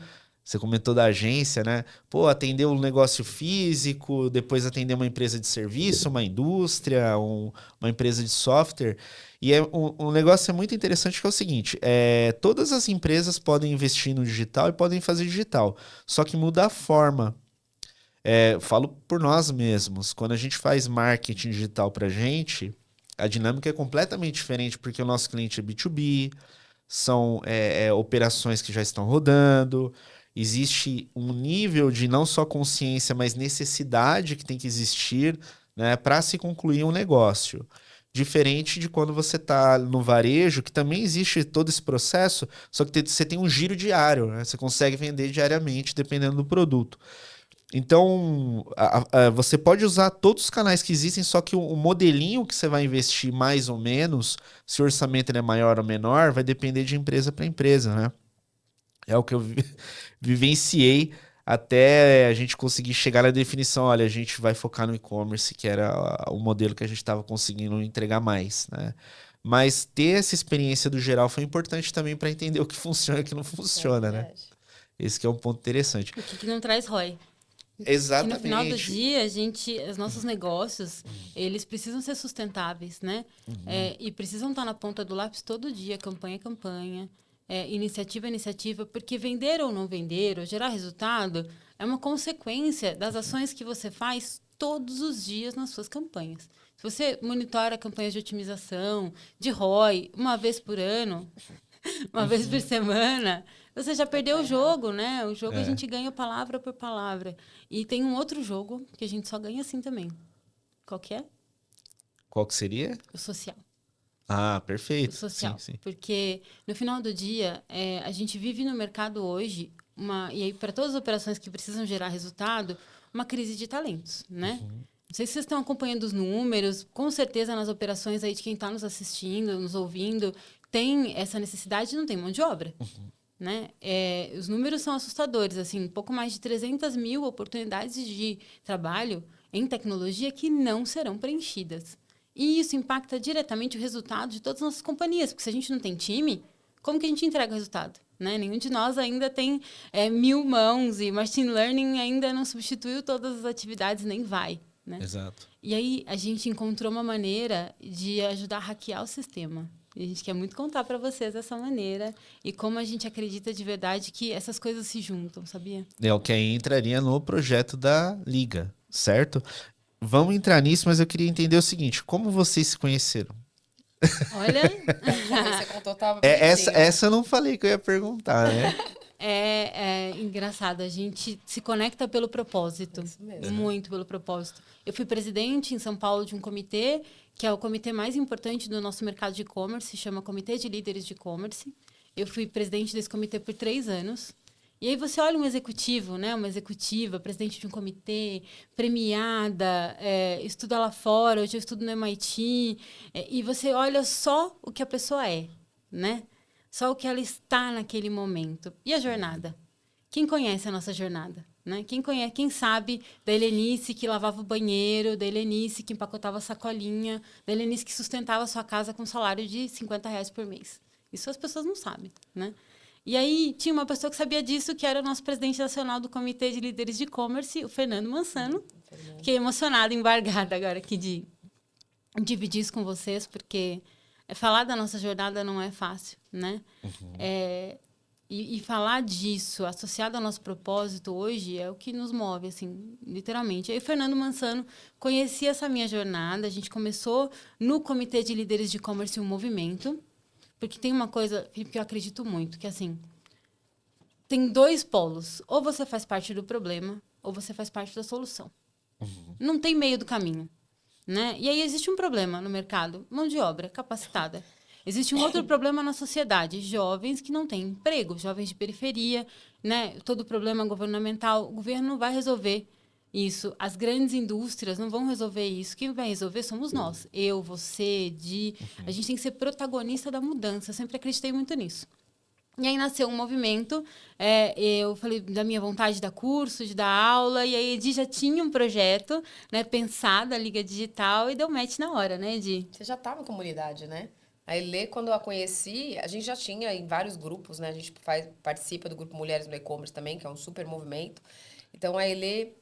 Você comentou da agência, né? Pô, atender um negócio físico, depois atender uma empresa de serviço, uma indústria, uma empresa de software. E um negócio muito interessante que é o seguinte, todas as empresas podem investir no digital e podem fazer digital, só que muda a forma. Falo por nós mesmos, quando a gente faz marketing digital pra gente, a dinâmica é completamente diferente, porque o nosso cliente é B2B, são operações que já estão rodando. existe um nível de não só consciência, mas necessidade que tem que existir, né, para se concluir um negócio. Diferente de quando você está no varejo, que também existe todo esse processo, só que você tem um giro diário, né? Você consegue vender diariamente, dependendo do produto. Então, você pode usar todos os canais que existem, só que o modelinho que você vai investir mais ou menos, se o orçamento ele é maior ou menor, vai depender de empresa para empresa, né? É o que eu vivenciei até a gente conseguir chegar na definição, olha, a gente vai focar no e-commerce, que era o modelo que a gente estava conseguindo entregar mais, né? Mas ter essa experiência do geral foi importante também para entender o que funciona e o que não funciona, né? Esse que é um ponto interessante. O que não traz ROI. Exatamente. E no final do dia, os nossos negócios, eles precisam ser sustentáveis, né? E precisam estar na ponta do lápis todo dia, campanha a campanha, iniciativa a iniciativa, porque vender ou não vender, ou gerar resultado, é uma consequência das ações que você faz todos os dias nas suas campanhas. Se você monitora campanhas de otimização, de ROI, uma vez por ano, uma vez por semana, você já perdeu o jogo, né? O jogo a gente ganha palavra por palavra. E tem um outro jogo que a gente só ganha assim também. Qual que é? Qual que seria? O social. Ah, perfeito. O social. Sim, sim. Porque no final do dia, a gente vive no mercado hoje, e aí para todas as operações que precisam gerar resultado, uma crise de talentos, né? Não sei se vocês estão acompanhando os números, com certeza nas operações aí de quem está nos assistindo, nos ouvindo, tem essa necessidade e não tem mão de obra. Né? Os números são assustadores, assim, um pouco mais de 300 mil oportunidades de trabalho em tecnologia que não serão preenchidas. E isso impacta diretamente o resultado de todas as nossas companhias, porque se a gente não tem time, como que a gente entrega o resultado? Né? Nenhum de nós ainda tem 1000 mãos e machine learning ainda não substituiu todas as atividades, nem vai. Né? Exato. E aí a gente encontrou uma maneira de ajudar a hackear o sistema. E a gente quer muito contar para vocês essa maneira e como a gente acredita de verdade que essas coisas se juntam, sabia? É o que aí entraria no projeto da Liga, certo? Vamos entrar nisso, mas eu queria entender o seguinte, como vocês se conheceram? Olha... Você contou, tava essa eu não falei que eu ia perguntar, né? É engraçado, a gente se conecta pelo propósito. Isso mesmo. Muito pelo propósito. Eu fui presidente em São Paulo de um comitê, que é o comitê mais importante do nosso mercado de e-commerce, se chama Comitê de Líderes de E-commerce. Eu fui presidente desse comitê por 3 anos. E aí você olha um executivo, né? Uma executiva, presidente de um comitê, premiada, estuda lá fora, hoje eu estudo no MIT, e você olha só o que a pessoa é, né? Só o que ela está naquele momento. E a jornada? Quem conhece a nossa jornada? Né? Quem sabe da Helenice que lavava o banheiro, da Helenice que empacotava a sacolinha, da Helenice que sustentava a sua casa com um salário de R$50 por mês? Isso as pessoas não sabem, né? E aí tinha uma pessoa que sabia disso, que era o nosso presidente nacional do Comitê de Líderes de E-commerce, o Fernando Mansano. Fiquei emocionada, embargada agora aqui de dividir isso com vocês, porque falar da nossa jornada não é fácil, né? E falar disso, associado ao nosso propósito hoje, é o que nos move, assim, literalmente. Aí o Fernando Mansano conhecia essa minha jornada, a gente começou no Comitê de Líderes de E-commerce um movimento, porque tem uma coisa, Felipe, que eu acredito muito, que assim, tem 2 polos. Ou você faz parte do problema, ou você faz parte da solução. Não tem meio do caminho. Né? E aí existe um problema no mercado, mão de obra capacitada. Existe um outro problema na sociedade, jovens que não têm emprego, jovens de periferia, né? Todo problema governamental, o governo não vai resolver isso. As grandes indústrias não vão resolver isso. Quem vai resolver somos nós. Eu, você, A gente tem que ser protagonista da mudança. Eu sempre acreditei muito nisso. E aí nasceu um movimento, eu falei da minha vontade de dar curso, de dar aula, e aí a Edi já tinha um projeto, né, pensado, a Liga Digital, e deu match na hora, né, Edi? Você já estava em comunidade, né? A Elê, quando eu a conheci, a gente já tinha em vários grupos, né? A gente participa do grupo Mulheres no E-commerce também, que é um super movimento. Então, a Elê,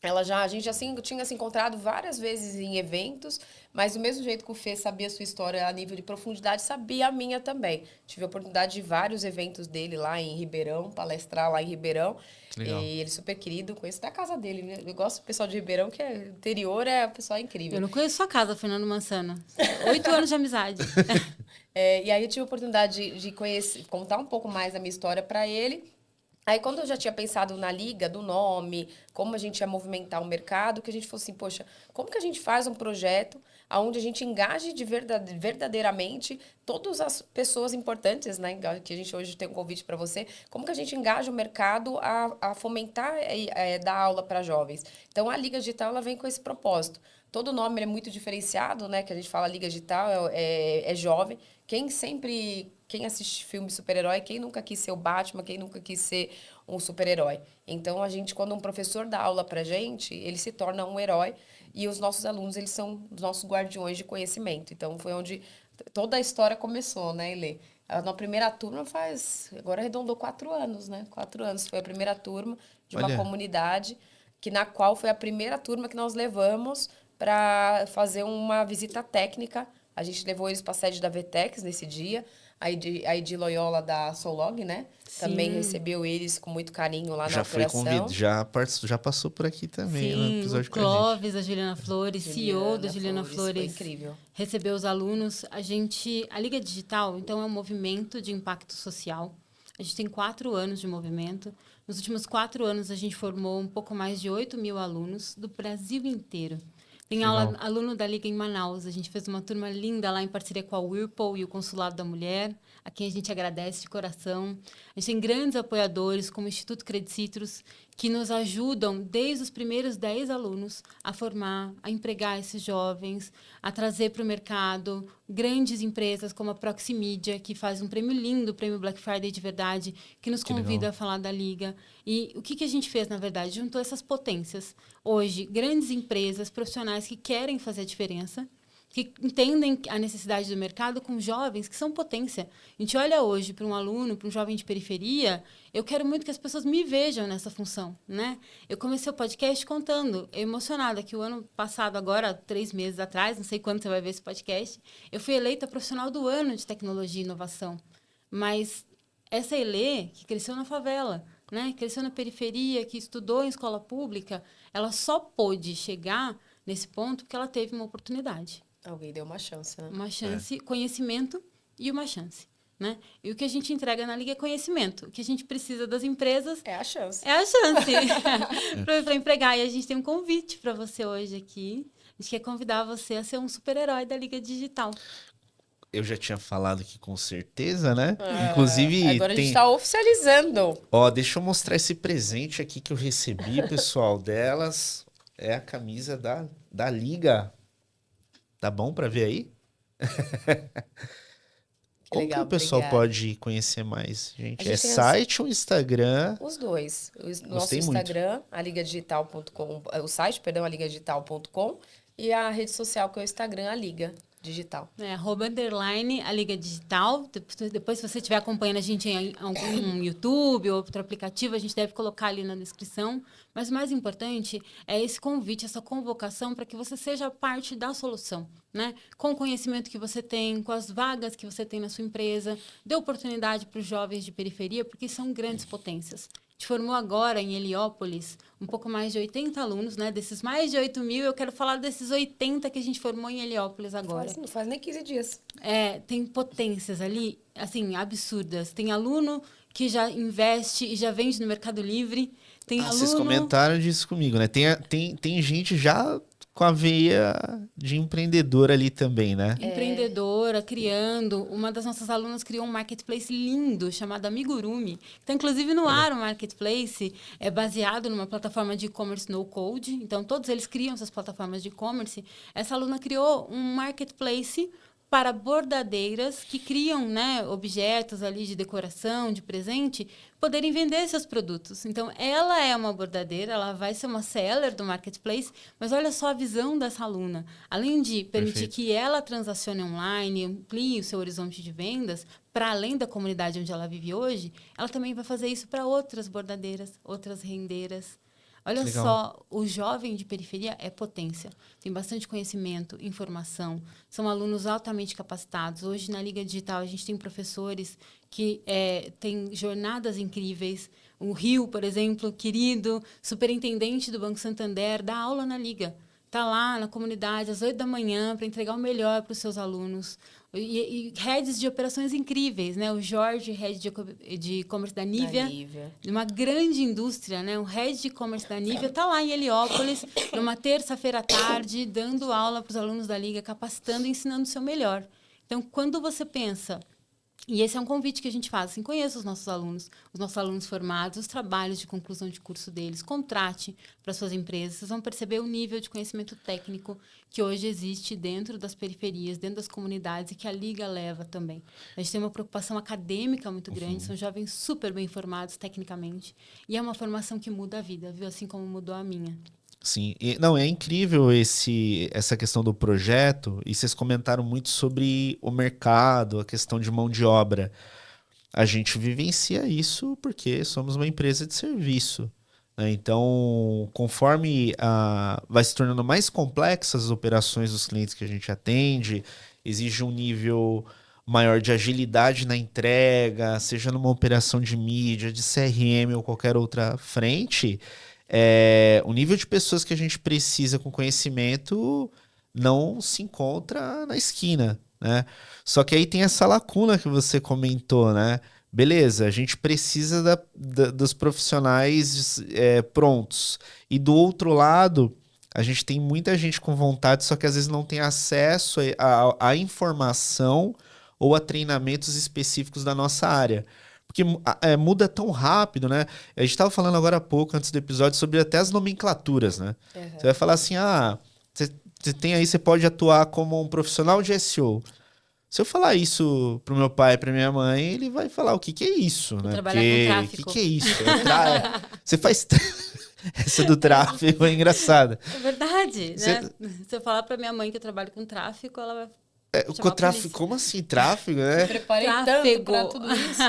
a gente já tinha se encontrado várias vezes em eventos, mas do mesmo jeito que o Fê sabia a sua história a nível de profundidade, sabia a minha também. Tive a oportunidade de vários eventos dele lá em Ribeirão, palestrar lá em Ribeirão. Legal. E ele é super querido, conheço da casa dele, né? Eu gosto do pessoal de Ribeirão, que é interior, o pessoal é incrível. Eu não conheço sua casa, Fernando Mansano. 8 anos de amizade. E aí eu tive a oportunidade de conhecer, contar um pouco mais da minha história para ele. Aí, quando eu já tinha pensado na liga, do nome, como a gente ia movimentar o mercado, que a gente falou assim, poxa, como que a gente faz um projeto onde a gente engaje verdadeiramente todas as pessoas importantes, né? Que a gente hoje tem um convite para você. Como que a gente engaja o mercado a fomentar dar aula para jovens? Então, a Liga Digital, ela vem com esse propósito. Todo nome é muito diferenciado, né? Que a gente fala Liga Digital, é jovem. Quem assiste filme super-herói, quem nunca quis ser o Batman, quem nunca quis ser um super-herói. Então, quando um professor dá aula pra gente, ele se torna um herói e os nossos alunos, eles são os nossos guardiões de conhecimento. Então, foi onde toda a história começou, né, Elê? Na primeira turma agora arredondou 4 anos, né? 4 anos. Foi a primeira turma de uma Olha. comunidade, na qual foi a primeira turma que nós levamos para fazer uma visita técnica. A gente levou eles para a sede da Vetex nesse dia. A Edi Loyola da Solog, né? Também recebeu eles com muito carinho lá na operação. Já passou por aqui também no Sim, o episódio com a gente. Clóvis, a Juliana Flores, CEO da Juliana Flores, foi incrível. Recebeu os alunos. A Liga Digital, então, é um movimento de impacto social. A gente tem 4 anos de movimento. Nos últimos 4 anos, a gente formou um pouco mais de 8 mil alunos do Brasil inteiro. Tem aluno da Liga em Manaus. A gente fez uma turma linda lá em parceria com a Whirlpool e o Consulado da Mulher, a quem a gente agradece de coração. A gente tem grandes apoiadores, como o Instituto Credicitrus, que nos ajudam, desde os primeiros 10 alunos, a formar, a empregar esses jovens, a trazer para o mercado grandes empresas como a Proximídia, que faz um prêmio lindo, o Prêmio Black Friday de verdade, que nos convida a falar da Liga. E o que a gente fez, na verdade? Juntou essas potências. Hoje, grandes empresas, profissionais que querem fazer a diferença, que entendem a necessidade do mercado com jovens que são potência. A gente olha hoje para um aluno, para um jovem de periferia, eu quero muito que as pessoas me vejam nessa função, né? Eu comecei o podcast contando, emocionada, que o ano passado, agora, 3 meses atrás, não sei quando você vai ver esse podcast, eu fui eleita profissional do ano de tecnologia e inovação. Mas essa Elê, que cresceu na favela, né? Cresceu na periferia, que estudou em escola pública, ela só pôde chegar nesse ponto porque ela teve uma oportunidade. Alguém deu uma chance, né? Uma chance, conhecimento e uma chance, né? E o que a gente entrega na Liga é conhecimento. O que a gente precisa das empresas é a chance. É a chance para empregar. E a gente tem um convite para você hoje aqui. A gente quer convidar você a ser um super-herói da Liga Digital. Eu já tinha falado aqui com certeza, né? Inclusive, agora a gente está oficializando. Ó, deixa eu mostrar esse presente aqui que eu recebi, pessoal, delas. É a camisa da Liga. Tá bom pra ver aí? Como legal, que o pessoal obrigada. pode conhecer mais, gente? É tem site ou Instagram? Os dois. Nosso Gostei Instagram, aligadigital.com, o site, perdão, aligadigital.com, e a rede social que é o Instagram, a Liga Digital. @_ a Liga Digital. Depois, se você estiver acompanhando a gente em algum YouTube ou outro aplicativo, a gente deve colocar ali na descrição. Mas o mais importante é esse convite, essa convocação para que você seja parte da solução, né? Com o conhecimento que você tem, com as vagas que você tem na sua empresa, dê oportunidade para os jovens de periferia, porque são grandes potências. A gente formou agora em Heliópolis um pouco mais de 80 alunos, né? Desses mais de 8 mil, eu quero falar desses 80 que a gente formou em Heliópolis agora. Não faz nem 15 dias. Tem potências ali, assim, absurdas. Tem aluno que já investe e já vende no Mercado Livre. Tem aluno... Vocês comentaram disso comigo, né? Tem gente já com a veia de empreendedora ali também, né? Empreendedora, criando. Uma das nossas alunas criou um marketplace lindo chamado Amigurumi. Está, inclusive, no ar o marketplace. É baseado numa plataforma de e-commerce no code. Então, todos eles criam essas plataformas de e-commerce. Essa aluna criou um marketplace para bordadeiras que criam, né, objetos ali de decoração, de presente, poderem vender seus produtos. Então, ela é uma bordadeira, ela vai ser uma seller do marketplace, mas olha só a visão dessa aluna. Além de permitir que ela transacione online, amplie o seu horizonte de vendas, para além da comunidade onde ela vive hoje, ela também vai fazer isso para outras bordadeiras, outras rendeiras. Olha só, o jovem de periferia é potência. Tem bastante conhecimento, informação. São alunos altamente capacitados. Hoje, na Liga Digital, a gente tem professores que têm jornadas incríveis. O Rio, por exemplo, querido, superintendente do Banco Santander, dá aula na Liga. tá lá na comunidade às 8 da manhã para entregar o melhor para os seus alunos. E heads de operações incríveis, né? O Jorge, head de e-commerce da Nivea, uma grande indústria, né? O head de e-commerce da Nivea está lá em Heliópolis, numa terça-feira à tarde, dando aula para os alunos da Liga, capacitando e ensinando o seu melhor. Então, quando você pensa... E esse é um convite que a gente faz, assim, conheça os nossos alunos formados, os trabalhos de conclusão de curso deles, contrate para suas empresas, vocês vão perceber o nível de conhecimento técnico que hoje existe dentro das periferias, dentro das comunidades e que a Liga leva também. A gente tem uma preocupação acadêmica muito grande, são jovens super bem formados tecnicamente e é uma formação que muda a vida, viu? Assim como mudou a minha. Sim, não, é incrível essa questão do projeto, e vocês comentaram muito sobre o mercado, a questão de mão de obra. A gente vivencia isso porque somos uma empresa de serviço, né? Então, conforme vai se tornando mais complexas as operações dos clientes que a gente atende, exige um nível maior de agilidade na entrega, seja numa operação de mídia, de CRM ou qualquer outra frente. O nível de pessoas que a gente precisa com conhecimento não se encontra na esquina, né? Só que aí tem essa lacuna que você comentou, né? Beleza, a gente precisa dos profissionais prontos. E do outro lado, a gente tem muita gente com vontade, só que às vezes não tem acesso à informação ou a treinamentos específicos da nossa área. Porque muda tão rápido, né? A gente estava falando agora há pouco, antes do episódio, sobre até as nomenclaturas, né? Você vai falar assim, você tem aí, você pode atuar como um profissional de SEO. Se eu falar isso pro meu pai e pra minha mãe, ele vai falar, o que que é isso, né? Trabalhar com tráfico. O que é isso? Você faz... Essa do tráfego é engraçada. É verdade, né? Se eu falar pra minha mãe que eu trabalho com tráfico, ela vai... Com tráfego, como assim? Tráfego, né? Eu preparei tanto pra tudo isso.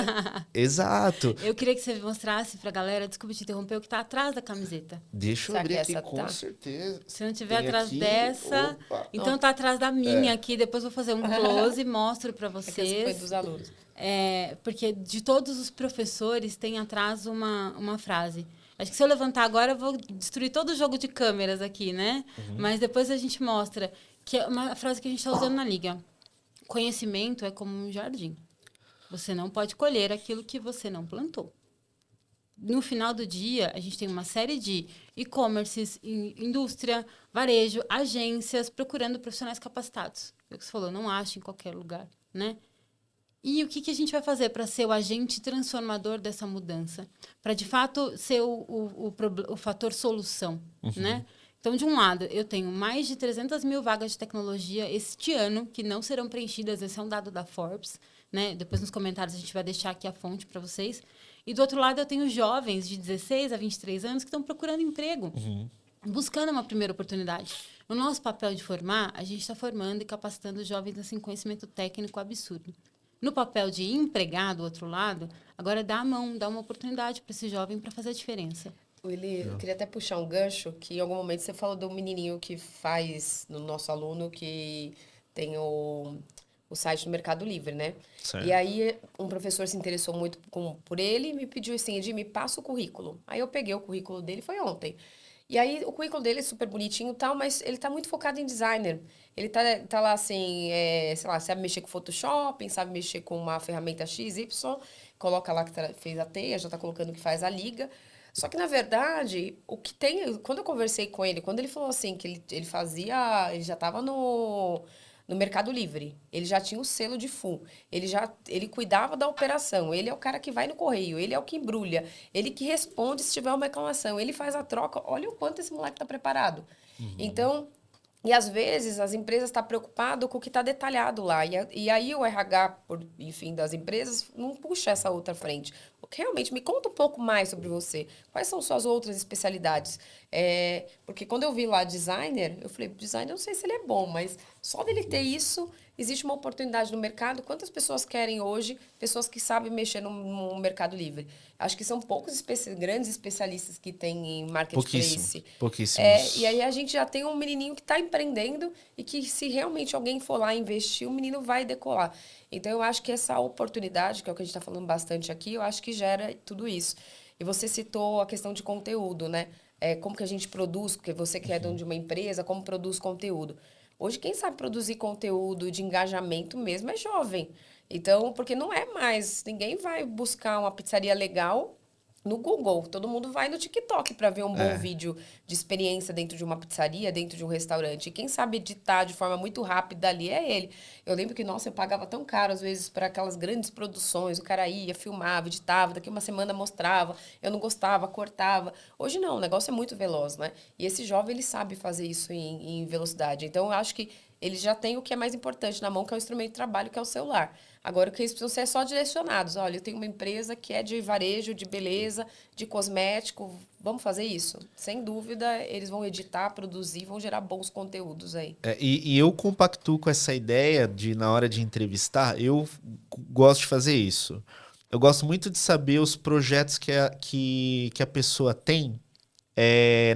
Exato. Eu queria que você mostrasse pra galera, desculpa te interromper, o que tá atrás da camiseta. Deixa eu abrir aqui, essa com certeza. Se não tiver Tem atrás aqui, dessa, então tá atrás da minha aqui. Depois vou fazer um close e mostro pra vocês. Essa foi dos alunos. Porque de todos os professores tem atrás uma frase. Acho que se eu levantar agora, eu vou destruir todo o jogo de câmeras aqui, né? Mas depois a gente mostra, que é uma frase que a gente está usando na Liga. Conhecimento é como um jardim. Você não pode colher aquilo que você não plantou. No final do dia, a gente tem uma série de e-commerces, indústria, varejo, agências, procurando profissionais capacitados. É o que você falou, não acha em qualquer lugar, né? E o que a gente vai fazer para ser o agente transformador dessa mudança? Para, de fato, ser o fator solução, né? Então, de um lado, eu tenho mais de 300 mil vagas de tecnologia este ano que não serão preenchidas. Esse é um dado da Forbes, né? Depois, nos comentários, a gente vai deixar aqui a fonte para vocês. E, do outro lado, eu tenho jovens de 16 a 23 anos que estão procurando emprego, buscando uma primeira oportunidade. No nosso papel de formar, a gente está formando e capacitando jovens assim, conhecimento técnico absurdo. No papel de empregar, do outro lado, agora dá a mão, dá uma oportunidade para esse jovem para fazer a diferença. Willy, eu queria até puxar um gancho, que em algum momento você falou do menininho que faz, no nosso aluno, que tem o site do Mercado Livre, né? Certo. E aí, um professor se interessou muito por ele e me pediu assim, Edi, me passa o currículo. Aí eu peguei o currículo dele, foi ontem. E aí, o currículo dele é super bonitinho e tal, mas ele tá muito focado em designer. Ele tá lá assim, sei lá, sabe mexer com Photoshop, sabe mexer com uma ferramenta XY, coloca lá que fez a teia, já tá colocando que faz a liga. Só que, na verdade, o que tem... Quando eu conversei com ele, quando ele falou assim, que ele fazia... Ele já estava no Mercado Livre. Ele já tinha o selo de full. Ele cuidava da operação. Ele é o cara que vai no correio. Ele é o que embrulha. Ele que responde se tiver uma reclamação. Ele faz a troca. Olha o quanto esse moleque está preparado. Então... E, às vezes, as empresas estão preocupadas com o que está detalhado lá. E aí, o RH, enfim, das empresas, não puxa essa outra frente. Realmente, me conta um pouco mais sobre você. Quais são suas outras especialidades? Porque quando eu vi lá designer, eu falei, designer, eu não sei se ele é bom, mas só dele ter isso, existe uma oportunidade no mercado. Quantas pessoas querem hoje, pessoas que sabem mexer no Mercado Livre? Acho que são poucos grandes especialistas que tem em marketplace. Pouquíssimos. E aí a gente já tem um menininho que está empreendendo e que, se realmente alguém for lá investir, o menino vai decolar. Então, eu acho que essa oportunidade, que é o que a gente está falando bastante aqui, eu acho que gera tudo isso. E você citou a questão de conteúdo, né? como que a gente produz, porque você que é dono de uma empresa, como produz conteúdo. Hoje, quem sabe produzir conteúdo de engajamento mesmo é jovem. Então, porque não é mais, ninguém vai buscar uma pizzaria legal no Google. Todo mundo vai no TikTok para ver um bom É. vídeo de experiência dentro de uma pizzaria, dentro de um restaurante. E quem sabe editar de forma muito rápida ali é ele. Eu lembro que, nossa, eu pagava tão caro às vezes para aquelas grandes produções. O cara ia, filmava, editava, daqui uma semana mostrava. Eu não gostava, cortava. Hoje não, o negócio é muito veloz, né? E esse jovem, ele sabe fazer isso em velocidade. Então, eu acho que ele já tem o que é mais importante na mão, que é o instrumento de trabalho, que é o celular. Agora, o que eles precisam ser é só direcionados. Olha, eu tenho uma empresa que é de varejo, de beleza, de cosmético. Vamos fazer isso? Sem dúvida, eles vão editar, produzir, vão gerar bons conteúdos aí. E eu compactuo com essa ideia de, na hora de entrevistar, eu gosto de fazer isso. Eu gosto muito de saber os projetos que a pessoa tem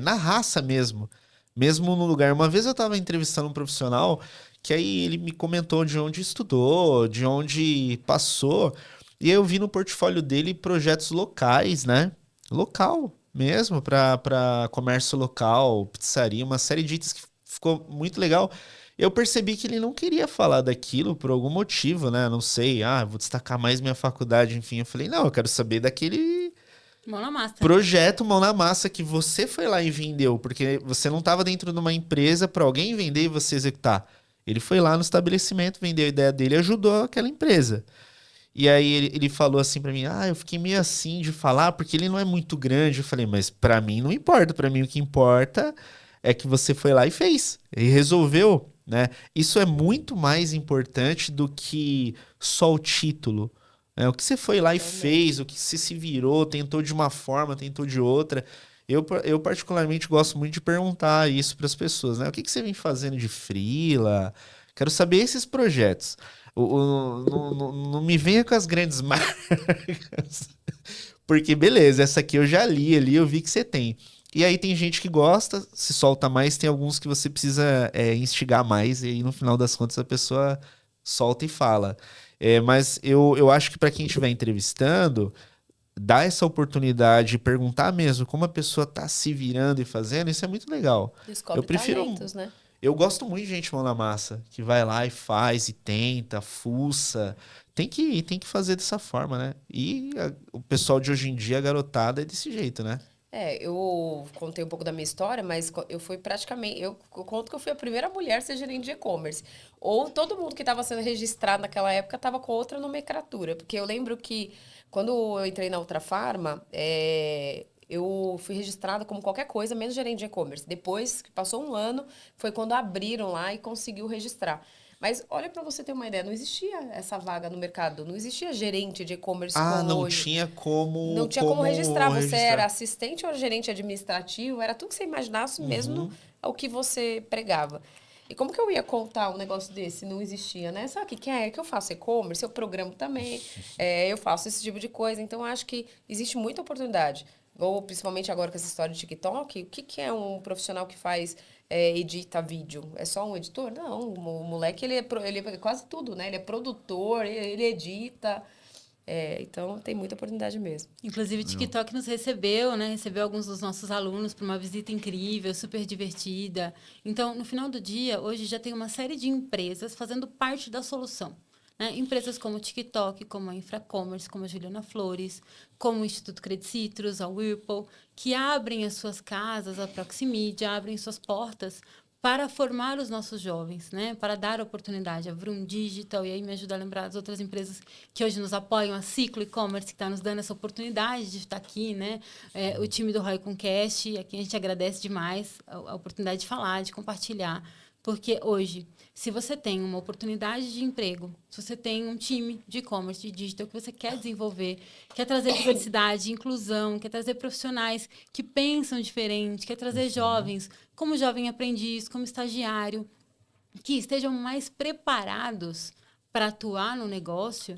na raça mesmo. Mesmo no lugar. Uma vez eu estava entrevistando um profissional que aí ele me comentou de onde estudou, de onde passou, e eu vi no portfólio dele projetos locais, né? Local mesmo, para comércio local, pizzaria, uma série de itens que ficou muito legal. Eu percebi que ele não queria falar daquilo por algum motivo, né? Não sei, vou destacar mais minha faculdade, enfim. Eu falei, não, eu quero saber daquele Mão na massa. projeto mão na massa que você foi lá e vendeu, porque você não estava dentro de uma empresa para alguém vender e você executar. Ele foi lá no estabelecimento, vendeu a ideia dele e ajudou aquela empresa. E aí ele falou assim para mim, eu fiquei meio assim de falar, porque ele não é muito grande. Eu falei, mas para mim não importa, para mim o que importa é que você foi lá e fez, e resolveu, né? Isso é muito mais importante do que só o título. O que você foi lá e fez, o que você se virou, tentou de uma forma, tentou de outra. Eu particularmente gosto muito de perguntar isso para as pessoas, né? O que você vem fazendo de freela? Quero saber esses projetos. Não me venha com as grandes marcas, porque beleza, essa aqui eu já li ali, eu vi que você tem. E aí tem gente que gosta, se solta mais, tem alguns que você precisa instigar mais, e aí no final das contas a pessoa solta e fala. Mas eu acho que para quem estiver entrevistando, dar essa oportunidade, perguntar mesmo como a pessoa tá se virando e fazendo, isso é muito legal. Eu Descobre prefiro. talentos, né? Eu gosto muito de gente mão na massa, que vai lá e faz, e tenta, fuça. Tem que fazer dessa forma, né? E o pessoal de hoje em dia, a garotada, é desse jeito, né? Eu contei um pouco da minha história, mas eu fui praticamente. Eu conto que eu fui a primeira mulher a ser gerente de e-commerce. Ou todo mundo que estava sendo registrado naquela época estava com outra nomenclatura. Porque eu lembro que quando eu entrei na Ultrafarma, eu fui registrada como qualquer coisa, menos gerente de e-commerce. Depois que passou um ano, foi quando abriram lá e conseguiu registrar. Mas olha para você ter uma ideia, não existia essa vaga no mercado, não existia gerente de e-commerce como Não hoje. tinha Não como, tinha como registrar. como Você era registrar. assistente ou gerente administrativo, era tudo que você imaginasse mesmo Uhum. o que você pregava. E como que eu ia contar um negócio desse? Não existia, né? Sabe o que é? Que eu faço e-commerce, eu programo também, eu faço esse tipo de coisa. Então, eu acho que existe muita oportunidade. Ou principalmente agora com essa história de TikTok, o que é um profissional que faz, edita vídeo? É só um editor? Não, o moleque, ele é quase tudo, né? Ele é produtor, ele edita. Então, tem muita oportunidade mesmo. Inclusive, o TikTok nos recebeu, né? Recebeu alguns dos nossos alunos para uma visita incrível, super divertida. Então, no final do dia, hoje já tem uma série de empresas fazendo parte da solução. Né? Empresas como o TikTok, como a Infracommerce, como a Juliana Flores, como o Instituto Credit Citrus, a Whirlpool, que abrem as suas casas, a Proximídia, abrem suas portas para formar os nossos jovens, né? Para dar oportunidade. A Vroom Digital, e aí me ajuda a lembrar as outras empresas que hoje nos apoiam, a Ciclo E-Commerce, que está nos dando essa oportunidade de estar aqui, né? O time do Roy Concast, a quem a gente agradece demais a oportunidade de falar, de compartilhar. Porque hoje, se você tem uma oportunidade de emprego, se você tem um time de e-commerce, de digital que você quer desenvolver, quer trazer diversidade, inclusão, quer trazer profissionais que pensam diferente, quer trazer jovens como jovem aprendiz, como estagiário, que estejam mais preparados para atuar no negócio,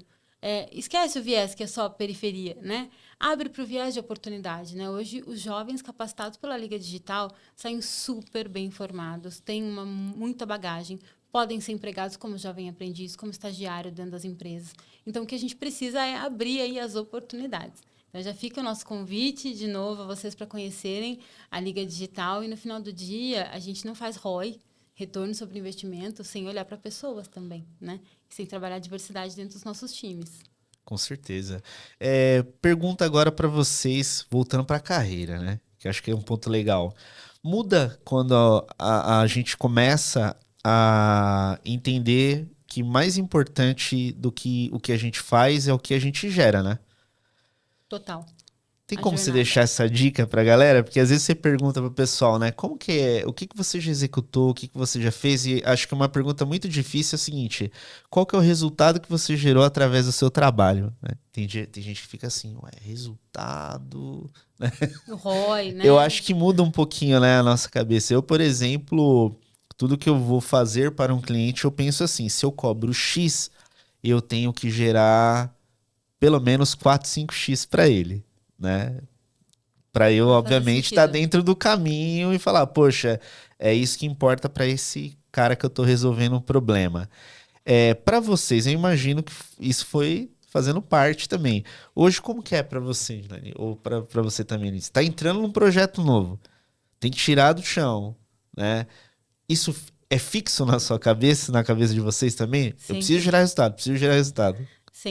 esquece o viés que é só periferia, né? Abre para o viés de oportunidade, né? Hoje, os jovens capacitados pela Liga Digital saem super bem formados, têm muita bagagem, podem ser empregados como jovem aprendiz, como estagiário dentro das empresas. Então, o que a gente precisa é abrir aí as oportunidades. Então, já fica o nosso convite, de novo, a vocês para conhecerem a Liga Digital. E, no final do dia, a gente não faz ROI, retorno sobre investimento, sem olhar para pessoas também, né? Sem trabalhar a diversidade dentro dos nossos times. Com certeza. Pergunta agora para vocês, voltando para a carreira, né? Que eu acho que é um ponto legal. Muda quando a gente começa a entender que mais importante do que o que a gente faz é o que a gente gera, né? Total. Tem A como você jornada. deixar essa dica pra galera? Porque às vezes você pergunta pro pessoal, né? Como que é? O que que você já executou? O que que você já fez? E acho que uma pergunta muito difícil é a seguinte: qual que é o resultado que você gerou através do seu trabalho? Né? Tem gente que fica assim, ué, resultado. O ROI, né? Eu acho que muda um pouquinho, né, a nossa cabeça. Eu, por exemplo, tudo que eu vou fazer para um cliente, eu penso assim: se eu cobro X, eu tenho que gerar pelo menos 4, 5x para ele, né? Para eu, Faz todo obviamente, estar sentido. dentro do caminho e falar, poxa, é isso que importa para esse cara que eu estou resolvendo um problema. Para vocês, eu imagino que isso foi fazendo parte também. Hoje, como que é para você, Dani? Ou para você também, Liz? Está entrando num projeto novo, tem que tirar do chão, né? Isso é fixo na sua cabeça, na cabeça de vocês também? Eu preciso Sempre. gerar resultado, preciso gerar resultado.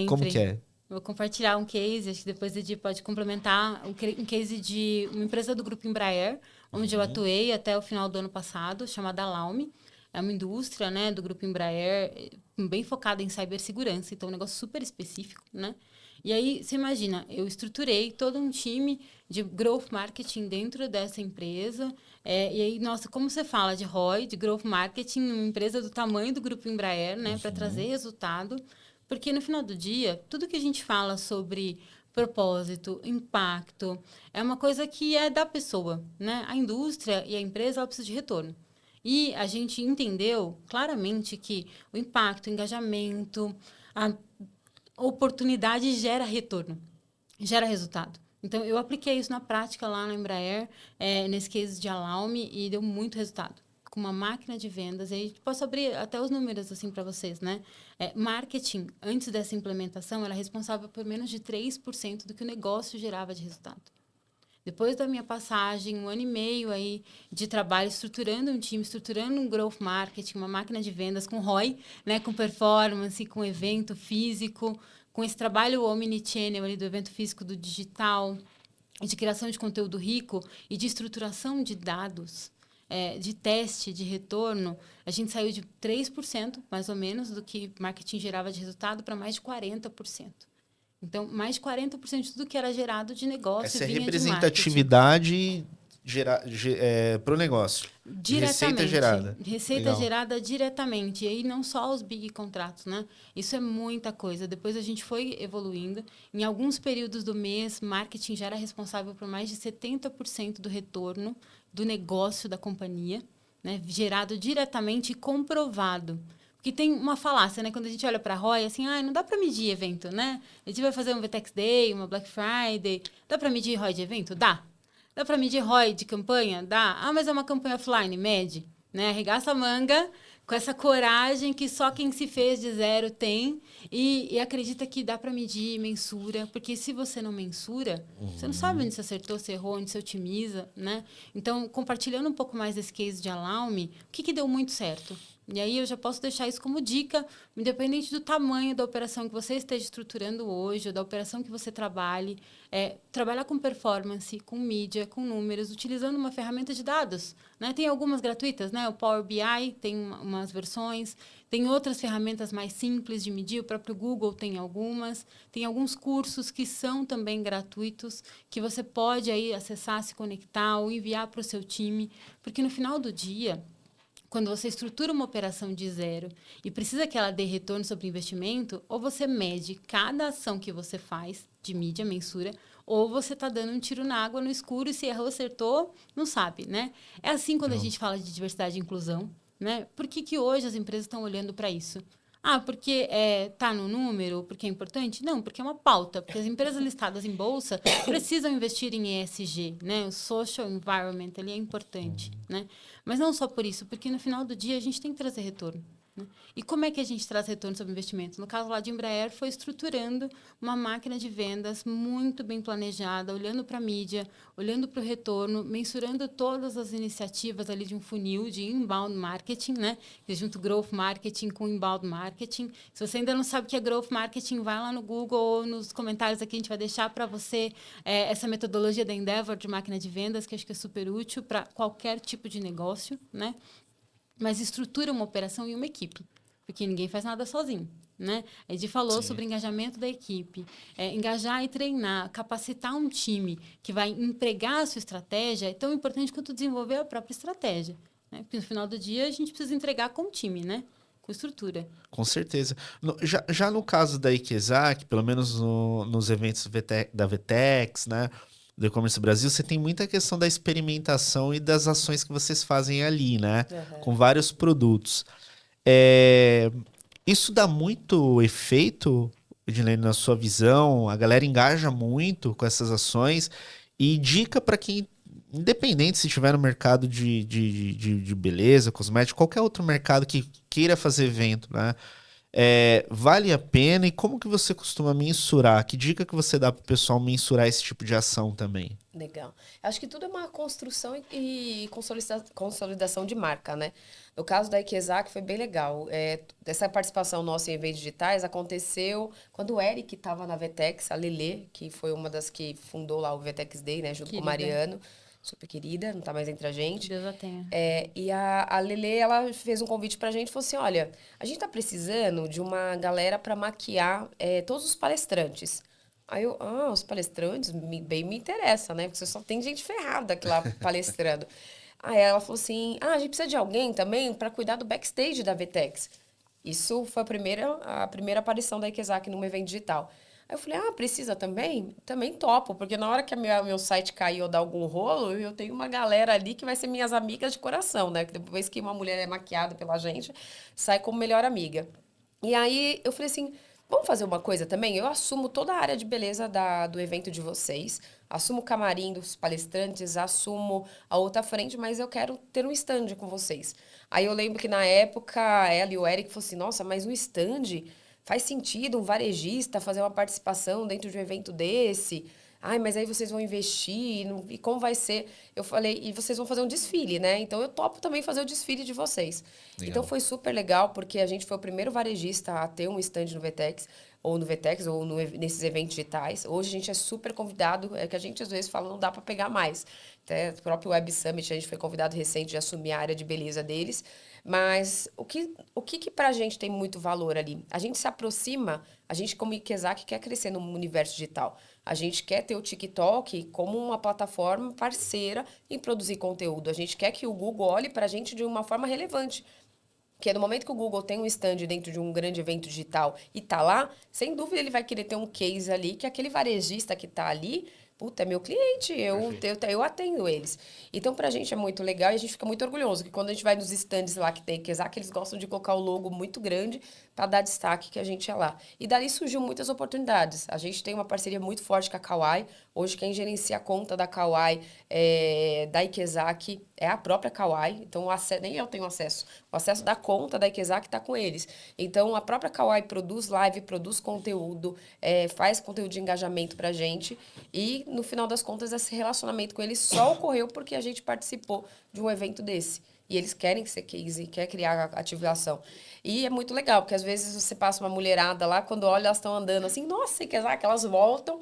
Como que Sempre. é? Vou compartilhar um case, acho que depois a Edi pode complementar, um case de uma empresa do Grupo Embraer, onde eu atuei até o final do ano passado, chamada Laume. É uma indústria, né, do Grupo Embraer, bem focada em cibersegurança, então é um negócio super específico, né? E aí, você imagina, eu estruturei todo um time de growth marketing dentro dessa empresa. E aí, nossa, como você fala de ROI, de growth marketing, numa empresa do tamanho do Grupo Embraer, né, para trazer resultado. Porque no final do dia, tudo que a gente fala sobre propósito, impacto, é uma coisa que é da pessoa, né? A indústria e a empresa, ela precisa de retorno. E a gente entendeu claramente que o impacto, o engajamento, a oportunidade gera retorno, gera resultado. Então, eu apliquei isso na prática lá na Embraer, nesse case de Alaume, e deu muito resultado. Com uma máquina de vendas, e aí posso abrir até os números assim para vocês, né? Marketing, antes dessa implementação, era responsável por menos de 3% do que o negócio gerava de resultado. Depois da minha passagem, 1 ano e meio aí de trabalho, estruturando um time, estruturando um growth marketing, uma máquina de vendas com ROI, né, com performance, com evento físico, com esse trabalho omnichannel ali do evento físico, do digital, de criação de conteúdo rico e de estruturação de dados, de teste, de retorno, a gente saiu de 3%, mais ou menos, do que marketing gerava de resultado para mais de 40%. Então, mais de 40% de tudo que era gerado de negócio Essa é vinha de marketing. representatividade para o negócio. Receita Diretamente. gerada. Receita Legal. gerada diretamente. E aí, não só os big contratos, né? Isso é muita coisa. Depois a gente foi evoluindo. Em alguns períodos do mês, marketing já era responsável por mais de 70% do retorno do negócio da companhia, né? Gerado diretamente e comprovado. Porque tem uma falácia, né? Quando a gente olha para a ROI, assim, não dá para medir evento, né? A gente vai fazer um VTEX Day, uma Black Friday. Dá para medir ROI de evento? Dá. Dá para medir ROI de campanha? Dá. Mas é uma campanha offline, mede. Né? Arregaça a manga com essa coragem que só quem se fez de zero tem e acredita que dá para medir, mensura. Porque se você não mensura, você não sabe onde você acertou, se errou, onde você otimiza, né? Então, compartilhando um pouco mais desse case de Alaume, o que deu muito certo? E aí eu já posso deixar isso como dica, independente do tamanho da operação que você esteja estruturando hoje, ou da operação que você trabalhe, trabalhar com performance, com mídia, com números, utilizando uma ferramenta de dados. Né? Tem algumas gratuitas, né? O Power BI tem umas versões, tem outras ferramentas mais simples de medir, o próprio Google tem algumas, tem alguns cursos que são também gratuitos, que você pode aí acessar, se conectar ou enviar para o seu time, porque no final do dia, quando você estrutura uma operação de zero e precisa que ela dê retorno sobre investimento, ou você mede cada ação que você faz de mídia, mensura, ou você está dando um tiro na água no escuro e se errou, acertou, não sabe, né? É assim quando a gente fala de diversidade e inclusão, né? Por que hoje as empresas estão olhando para isso? Porque está no número, porque é importante? Não, porque é uma pauta. Porque as empresas listadas em bolsa precisam investir em ESG, né? O social environment ali é importante, né? Mas não só por isso, porque no final do dia a gente tem que trazer retorno. né? E como é que a gente traz retorno sobre investimento? No caso lá de Embraer, foi estruturando uma máquina de vendas muito bem planejada, olhando para a mídia, olhando para o retorno, mensurando todas as iniciativas ali de um funil de inbound marketing, né? Que junto growth marketing com inbound marketing. Se você ainda não sabe o que é growth marketing, vai lá no Google ou nos comentários aqui, a gente vai deixar para você essa metodologia da Endeavor de máquina de vendas, que acho que é super útil para qualquer tipo de negócio, né? Mas estrutura uma operação e uma equipe, porque ninguém faz nada sozinho, né? A gente falou Sim. sobre engajamento da equipe, engajar e treinar, capacitar um time que vai empregar a sua estratégia é tão importante quanto desenvolver a própria estratégia, né? Porque no final do dia a gente precisa entregar com o time, né? Com estrutura. Com certeza. Já no caso da Ikezak, pelo menos nos eventos da VTEX, né, do E-Commerce Brasil, você tem muita questão da experimentação e das ações que vocês fazem ali, né, com vários produtos. Isso dá muito efeito, Edilene, na sua visão? A galera engaja muito com essas ações e dica para quem, independente se estiver no mercado de beleza, cosmético, qualquer outro mercado que queira fazer evento, né? Vale a pena? E como que você costuma mensurar? Que dica que você dá para o pessoal mensurar esse tipo de ação também? Legal. Acho que tudo é uma construção e consolidação de marca, né? No caso da Ikezak foi bem legal. Essa participação nossa em eventos digitais aconteceu quando o Eric estava na VTEX, a Lelê, que foi uma das que fundou lá o VTEX Day, né? Junto com o Mariano, super querida, não está mais entre a gente. Deus a tenha. E a Lelê, ela fez um convite pra gente e falou assim, olha, a gente tá precisando de uma galera para maquiar todos os palestrantes. Aí eu, os palestrantes, bem me interessa, né? Porque você só tem gente ferrada aqui lá palestrando. Aí ela falou assim, a gente precisa de alguém também para cuidar do backstage da VTEX. Isso foi a primeira aparição da Ikezak num evento digital. Aí eu falei, precisa também? Também topo, porque na hora que meu site cair ou dar algum rolo, eu tenho uma galera ali que vai ser minhas amigas de coração, né? Que depois que uma mulher é maquiada pela gente, sai como melhor amiga. E aí eu falei assim, vamos fazer uma coisa também? Eu assumo toda a área de beleza do evento de vocês, assumo o camarim dos palestrantes, assumo a outra frente, mas eu quero ter um stand com vocês. Aí eu lembro que na época ela e o Eric falaram assim, nossa, mas um stand faz sentido um varejista fazer uma participação dentro de um evento desse? Ai, mas aí vocês vão investir, e como vai ser? Eu falei, e vocês vão fazer um desfile, né? Então eu topo também fazer o desfile de vocês. Legal. Então foi super legal, porque a gente foi o primeiro varejista a ter um stand no VTEX, ou nesses eventos digitais. Hoje a gente é super convidado, é que a gente às vezes fala, não dá para pegar mais. Até o próprio Web Summit, a gente foi convidado recente de assumir a área de beleza deles. Mas o que pra gente tem muito valor ali? A gente se aproxima, a gente como Ikezak quer crescer no universo digital. A gente quer ter o TikTok como uma plataforma parceira em produzir conteúdo. A gente quer que o Google olhe pra gente de uma forma relevante. Porque no momento que o Google tem um stand dentro de um grande evento digital e tá lá, sem dúvida ele vai querer ter um case ali, que aquele varejista que tá ali, puta, é meu cliente, eu atendo eles. Então, pra gente é muito legal e a gente fica muito orgulhoso, que quando a gente vai nos stands lá que tem Ikezak, eles gostam de colocar o logo muito grande para dar destaque que a gente é lá. E dali surgiu muitas oportunidades. A gente tem uma parceria muito forte com a Kawai. Hoje, quem gerencia a conta da Kawai, da Ikezak, é a própria Kawai. Então, nem eu tenho acesso. O acesso da conta da Ikezak está com eles. Então, a própria Kawai produz live, produz conteúdo, faz conteúdo de engajamento pra gente. E, no final das contas, esse relacionamento com eles só ocorreu porque a gente participou de um evento desse. E eles querem ser case, quer criar ativação. E é muito legal, porque às vezes você passa uma mulherada lá, quando olha, elas estão andando assim, nossa, que elas voltam.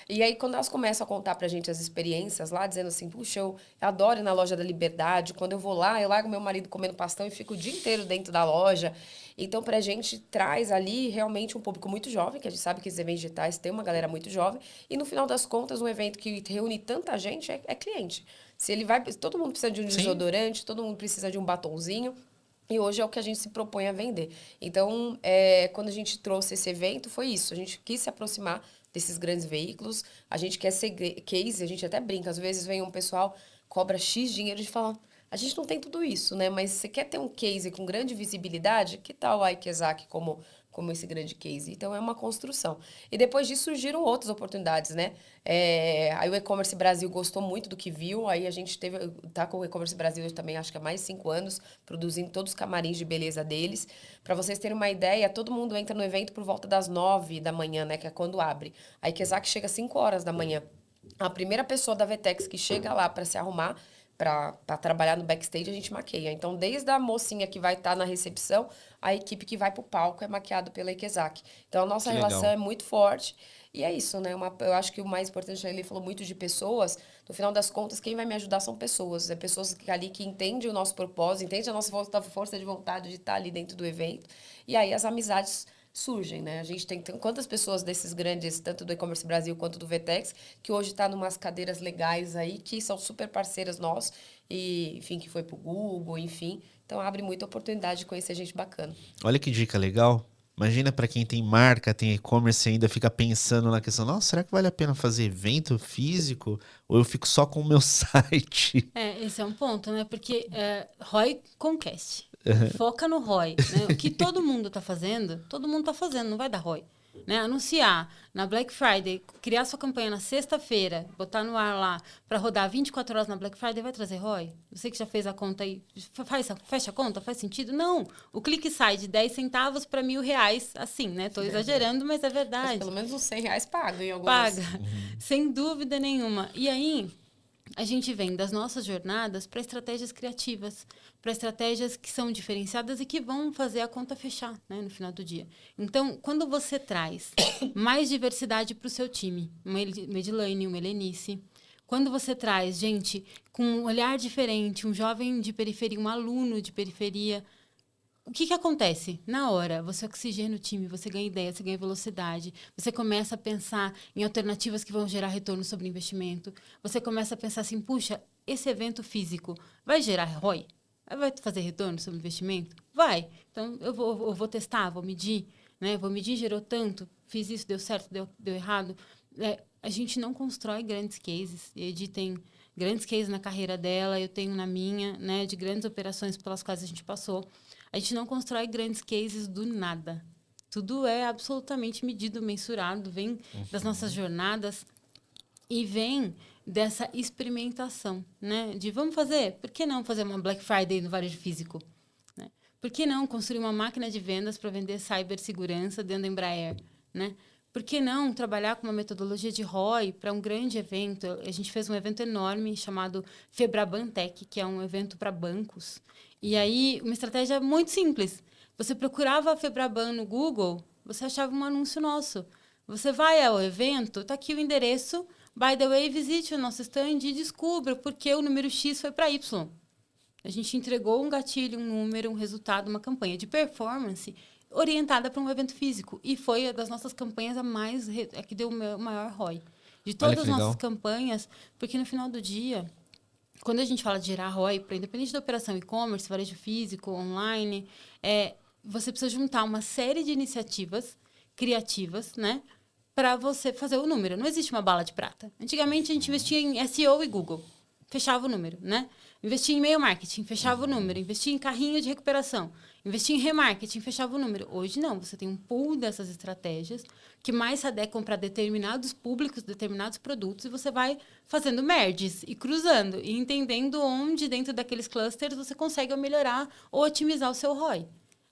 E aí, quando elas começam a contar pra gente as experiências lá, dizendo assim, puxa, eu adoro ir na loja da Liberdade, quando eu vou lá, eu largo meu marido comendo pastel e fico o dia inteiro dentro da loja. Então, pra gente, traz ali realmente um público muito jovem, que a gente sabe que esses eventos digitais tem uma galera muito jovem, e no final das contas, um evento que reúne tanta gente é cliente. Se ele vai, todo mundo precisa de um desodorante, todo mundo precisa de um batonzinho, e hoje é o que a gente se propõe a vender. Então, quando a gente trouxe esse evento, foi isso. A gente quis se aproximar desses grandes veículos. A gente quer ser case, a gente até brinca. Às vezes vem um pessoal, cobra X dinheiro, a gente fala, a gente não tem tudo isso, né? Mas você quer ter um case com grande visibilidade? Que tal a Ikezak como como esse grande case. Então, é uma construção. E depois disso surgiram outras oportunidades, né? Aí o E-Commerce Brasil gostou muito do que viu, aí a gente tá com o E-Commerce Brasil também, acho que há mais de 5 anos, produzindo todos os camarins de beleza deles. Para vocês terem uma ideia, todo mundo entra no evento por volta das 9 da manhã, né? Que é quando abre. A Ikezak chega às 5 horas da manhã. A primeira pessoa da Vetex que chega lá para se arrumar, para trabalhar no backstage, a gente maqueia. Então, desde a mocinha que vai estar na recepção, a equipe que vai pro palco é maquiado pela Ikezak. Então, a nossa Que relação legal. é muito forte. E é isso, né? Eu acho que o mais importante, ele falou muito de pessoas. No final das contas, quem vai me ajudar são pessoas. É pessoas ali que entendem o nosso propósito, entendem a nossa força de vontade de estar ali dentro do evento. E aí as amizades surgem, né? A gente tem quantas pessoas desses grandes, tanto do E-Commerce Brasil quanto do Vetex, que hoje está em umas cadeiras legais aí, que são super parceiras nossas, e, enfim, que foi pro Google, enfim. Então, abre muita oportunidade de conhecer gente bacana. Olha que dica legal. Imagina para quem tem marca, tem e-commerce e ainda fica pensando na questão, nossa, será que vale a pena fazer evento físico? Ou eu fico só com o meu site? Esse é um ponto, né? Porque ROI Conquest. Foca no ROI. Né? O que todo mundo está fazendo, não vai dar ROI. Né? Anunciar na Black Friday, criar sua campanha na sexta-feira, botar no ar lá para rodar 24 horas na Black Friday, vai trazer ROI? Você que já fez a conta aí, fecha a conta? Faz sentido? Não. O clique sai de 10 centavos para R$1.000, assim, né? Tô exagerando, mas é verdade. Mas pelo menos uns R$100 paga em algumas. Paga, sem dúvida nenhuma. E aí, a gente vem das nossas jornadas para estratégias criativas, para estratégias que são diferenciadas e que vão fazer a conta fechar, né, no final do dia. Então, quando você traz mais diversidade para o seu time, uma Edilane, uma Helenice, quando você traz gente com um olhar diferente, um jovem de periferia, um aluno de periferia, o que acontece? Na hora, você oxigena o time, você ganha ideia, você ganha velocidade, você começa a pensar em alternativas que vão gerar retorno sobre investimento, você começa a pensar assim, puxa, esse evento físico vai gerar ROI? Vai fazer retorno sobre investimento? Vai. Então, eu vou testar, vou medir, né? Vou medir, gerou tanto, fiz isso, deu certo, deu errado. A gente não constrói grandes cases. A Edi tem grandes cases na carreira dela, eu tenho na minha, né? De grandes operações pelas quais a gente passou. A gente não constrói grandes cases do nada. Tudo é absolutamente medido, mensurado, vem das nossas jornadas e vem dessa experimentação, né? De vamos fazer, por que não fazer uma Black Friday no varejo físico? Né? Por que não construir uma máquina de vendas para vender cibersegurança dentro da Embraer? Né? Por que não trabalhar com uma metodologia de ROI para um grande evento? A gente fez um evento enorme chamado Febrabantec, que é um evento para bancos. E aí, uma estratégia muito simples. Você procurava a Febraban no Google, você achava um anúncio nosso. Você vai ao evento, está aqui o endereço, by the way, visite o nosso stand e descubra por que o número X foi para Y. A gente entregou um gatilho, um número, um resultado, uma campanha de performance orientada para um evento físico. E foi a das nossas campanhas a que deu o maior ROI. De todas as nossas campanhas, porque no final do dia, quando a gente fala de gerar ROI, para independente da operação e-commerce, varejo físico, online, você precisa juntar uma série de iniciativas criativas, né? Para você fazer o número. Não existe uma bala de prata. Antigamente, a gente investia em SEO e Google. Fechava o número, né? Investia em e-mail marketing, fechava o número. Investia em carrinho de recuperação. Investia em remarketing, fechava o número. Hoje, não. Você tem um pool dessas estratégias que mais se adequam para determinados públicos, determinados produtos, e você vai fazendo merges e cruzando e entendendo onde, dentro daqueles clusters, você consegue melhorar ou otimizar o seu ROI.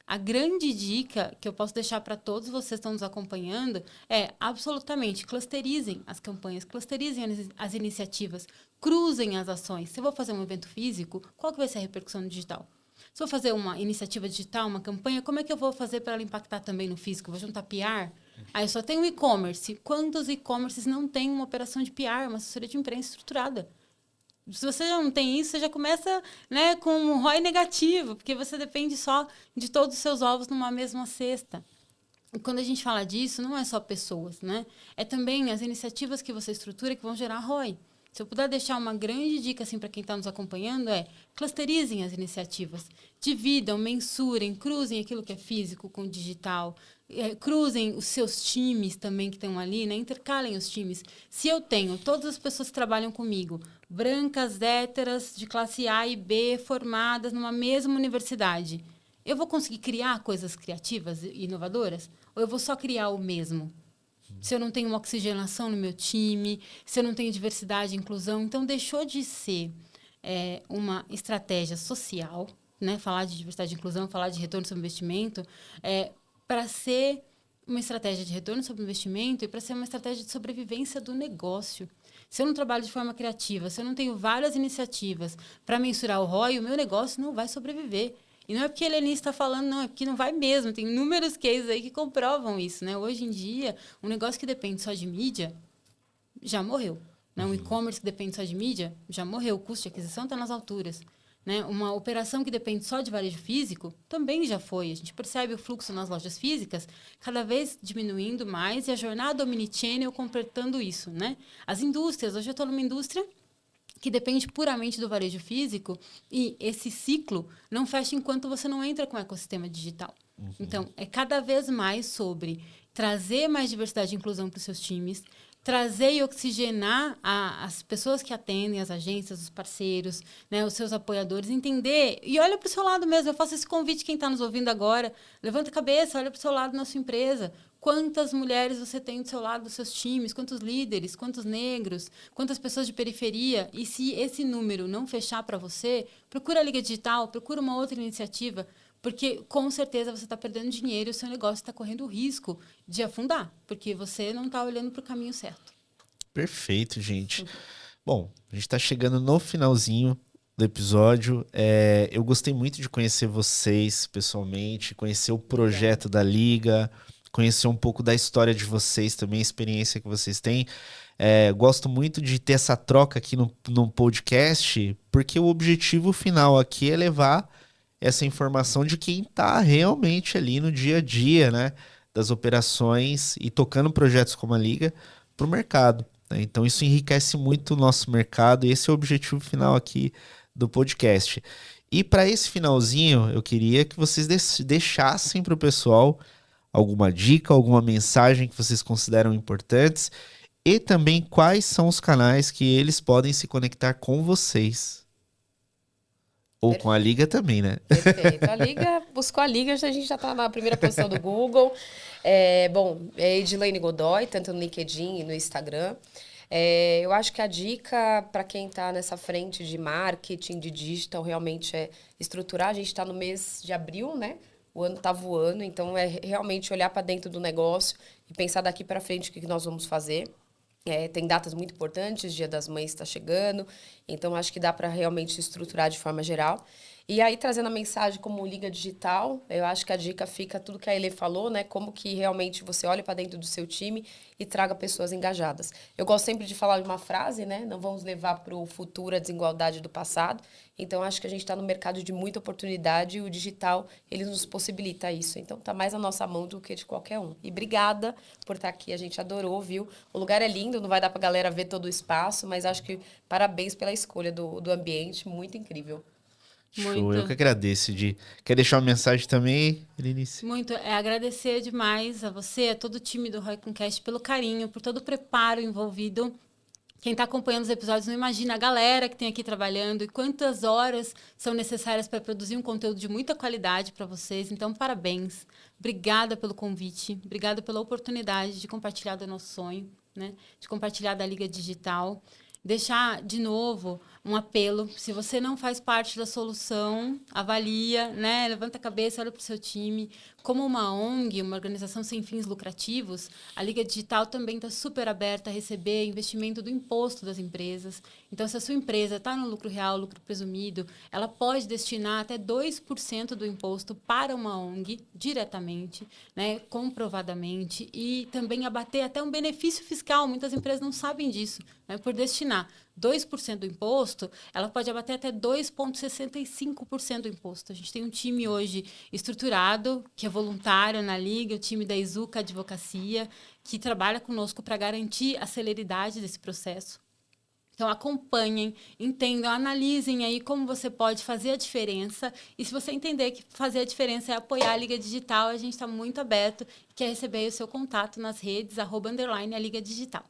A grande dica que eu posso deixar para todos vocês que estão nos acompanhando é absolutamente clusterizem as campanhas, clusterizem as iniciativas, cruzem as ações. Se eu vou fazer um evento físico, qual que vai ser a repercussão digital? Se eu vou fazer uma iniciativa digital, uma campanha, como é que eu vou fazer para ela impactar também no físico? Vou juntar PR? Aí eu só tenho e-commerce. Quantos e-commerces não têm uma operação de PR, uma assessoria de imprensa estruturada? Se você já não tem isso, você já começa, né, com um ROI negativo, porque você depende só de todos os seus ovos numa mesma cesta. E quando a gente fala disso, não é só pessoas, né? É também as iniciativas que você estrutura que vão gerar ROI. Se eu puder deixar uma grande dica assim, para quem está nos acompanhando, clusterizem as iniciativas. Dividam, mensurem, cruzem aquilo que é físico com o digital. Cruzem os seus times também que estão ali, né? Intercalem os times. Se eu tenho todas as pessoas que trabalham comigo, brancas, héteras, de classe A e B, formadas numa mesma universidade, eu vou conseguir criar coisas criativas e inovadoras? Ou eu vou só criar o mesmo? Se eu não tenho uma oxigenação no meu time, se eu não tenho diversidade e inclusão. Então, deixou de ser uma estratégia social, né? Falar de diversidade e inclusão, falar de retorno sobre investimento, para ser uma estratégia de retorno sobre investimento e para ser uma estratégia de sobrevivência do negócio. Se eu não trabalho de forma criativa, se eu não tenho várias iniciativas para mensurar o ROI, o meu negócio não vai sobreviver. E não é porque a Helenice está falando, não, é porque não vai mesmo. Tem inúmeros cases aí que comprovam isso, né? Hoje em dia, um negócio que depende só de mídia já morreu. Né? Um e-commerce que depende só de mídia já morreu. O custo de aquisição está nas alturas. Né? Uma operação que depende só de varejo físico também já foi. A gente percebe o fluxo nas lojas físicas cada vez diminuindo mais e a jornada omnichannel completando isso. Né? As indústrias, hoje eu estou numa indústria que depende puramente do varejo físico e esse ciclo não fecha enquanto você não entra com o ecossistema digital. Então, é cada vez mais sobre trazer mais diversidade e inclusão para os seus times, trazer e oxigenar as pessoas que atendem, as agências, os parceiros, né, os seus apoiadores, entender. E olha para o seu lado mesmo. Eu faço esse convite quem está nos ouvindo agora. Levanta a cabeça, olha para o seu lado na sua empresa. Quantas mulheres você tem do seu lado dos seus times? Quantos líderes? Quantos negros? Quantas pessoas de periferia? E se esse número não fechar para você, procura a Liga Digital, procura uma outra iniciativa, porque com certeza você está perdendo dinheiro e o seu negócio está correndo o risco de afundar, porque você não está olhando para o caminho certo. Perfeito, gente. Bom, a gente está chegando no finalzinho do episódio. Eu gostei muito de conhecer vocês pessoalmente, conhecer o projeto da Liga, conhecer um pouco da história de vocês também, a experiência que vocês têm. Gosto muito de ter essa troca aqui no podcast, porque o objetivo final aqui é levar essa informação de quem está realmente ali no dia a dia, né, das operações e tocando projetos como a Liga para o mercado. Né? Então isso enriquece muito o nosso mercado e esse é o objetivo final aqui do podcast. E para esse finalzinho, eu queria que vocês deixassem para o pessoal alguma dica, alguma mensagem que vocês consideram importantes e também quais são os canais que eles podem se conectar com vocês. Ou Perfeito. com a Liga também, né? Perfeito. A Liga, buscou a Liga, a gente já está na primeira posição do Google. É Edilene Godoy, tanto no LinkedIn e no Instagram. Eu acho que a dica para quem está nessa frente de marketing, de digital, realmente é estruturar. A gente está no mês de abril, né? O ano está voando, então é realmente olhar para dentro do negócio e pensar daqui para frente o que nós vamos fazer. Tem datas muito importantes, Dia das Mães está chegando, então acho que dá para realmente estruturar de forma geral. E aí, trazendo a mensagem como Liga Digital, eu acho que a dica fica tudo que a Elê falou, né? Como que realmente você olha para dentro do seu time e traga pessoas engajadas. Eu gosto sempre de falar uma frase, né? Não vamos levar para o futuro a desigualdade do passado. Então, acho que a gente está no mercado de muita oportunidade e o digital, ele nos possibilita isso. Então, está mais na nossa mão do que de qualquer um. E obrigada por estar aqui, a gente adorou, viu? O lugar é lindo, não vai dar para a galera ver todo o espaço, mas acho que parabéns pela escolha do ambiente, muito incrível. Show, Muito. eu que agradeço. Quer deixar uma mensagem também, Helenice? Muito. Agradecer demais a você, a todo o time do Roy Concast pelo carinho, por todo o preparo envolvido. Quem está acompanhando os episódios não imagina a galera que tem aqui trabalhando e quantas horas são necessárias para produzir um conteúdo de muita qualidade para vocês. Então, parabéns. Obrigada pelo convite. Obrigada pela oportunidade de compartilhar do nosso sonho, né? De compartilhar da Liga Digital. Deixar, de novo, um apelo. Se você não faz parte da solução, avalia, né? Levanta a cabeça, olha para o seu time. Como uma ONG, uma organização sem fins lucrativos, a Liga Digital também está super aberta a receber investimento do imposto das empresas. Então, se a sua empresa está no lucro real, lucro presumido, ela pode destinar até 2% do imposto para uma ONG diretamente, né? Comprovadamente, e também abater até um benefício fiscal. Muitas empresas não sabem disso, né? Por destinar 2% do imposto, ela pode abater até 2,65% do imposto. A gente tem um time hoje estruturado, que é voluntário na Liga, o time da Izuca Advocacia, que trabalha conosco para garantir a celeridade desse processo. Então, acompanhem, entendam, analisem aí como você pode fazer a diferença. E se você entender que fazer a diferença é apoiar a Liga Digital, a gente está muito aberto e quer receber aí o seu contato nas redes, _a Liga Digital.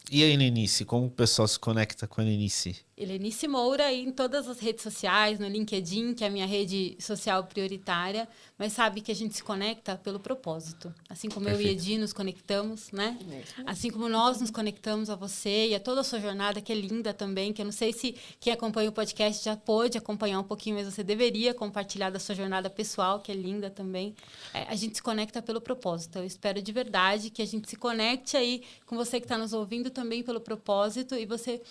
E a Helenice, como o pessoal se conecta com a Helenice? Helenice Moura em todas as redes sociais, no LinkedIn, que é a minha rede social prioritária, mas sabe que a gente se conecta pelo propósito. Assim como eu e Edi nos conectamos, né? Assim como nós nos conectamos a você e a toda a sua jornada, que é linda também, que eu não sei se quem acompanha o podcast já pôde acompanhar um pouquinho, mas você deveria compartilhar da sua jornada pessoal, que é linda também. A gente se conecta pelo propósito. Eu espero de verdade que a gente se conecte aí com você que está nos ouvindo também pelo propósito e você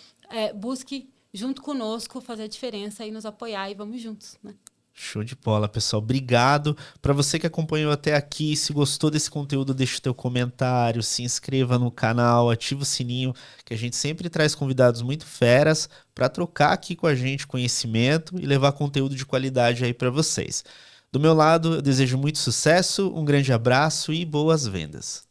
busque junto conosco fazer a diferença e nos apoiar e vamos juntos, né? Show de bola, pessoal. Obrigado. Para você que acompanhou até aqui, se gostou desse conteúdo, deixa o teu comentário, se inscreva no canal, ativa o sininho, que a gente sempre traz convidados muito feras para trocar aqui com a gente conhecimento e levar conteúdo de qualidade aí para vocês. Do meu lado, eu desejo muito sucesso, um grande abraço e boas vendas.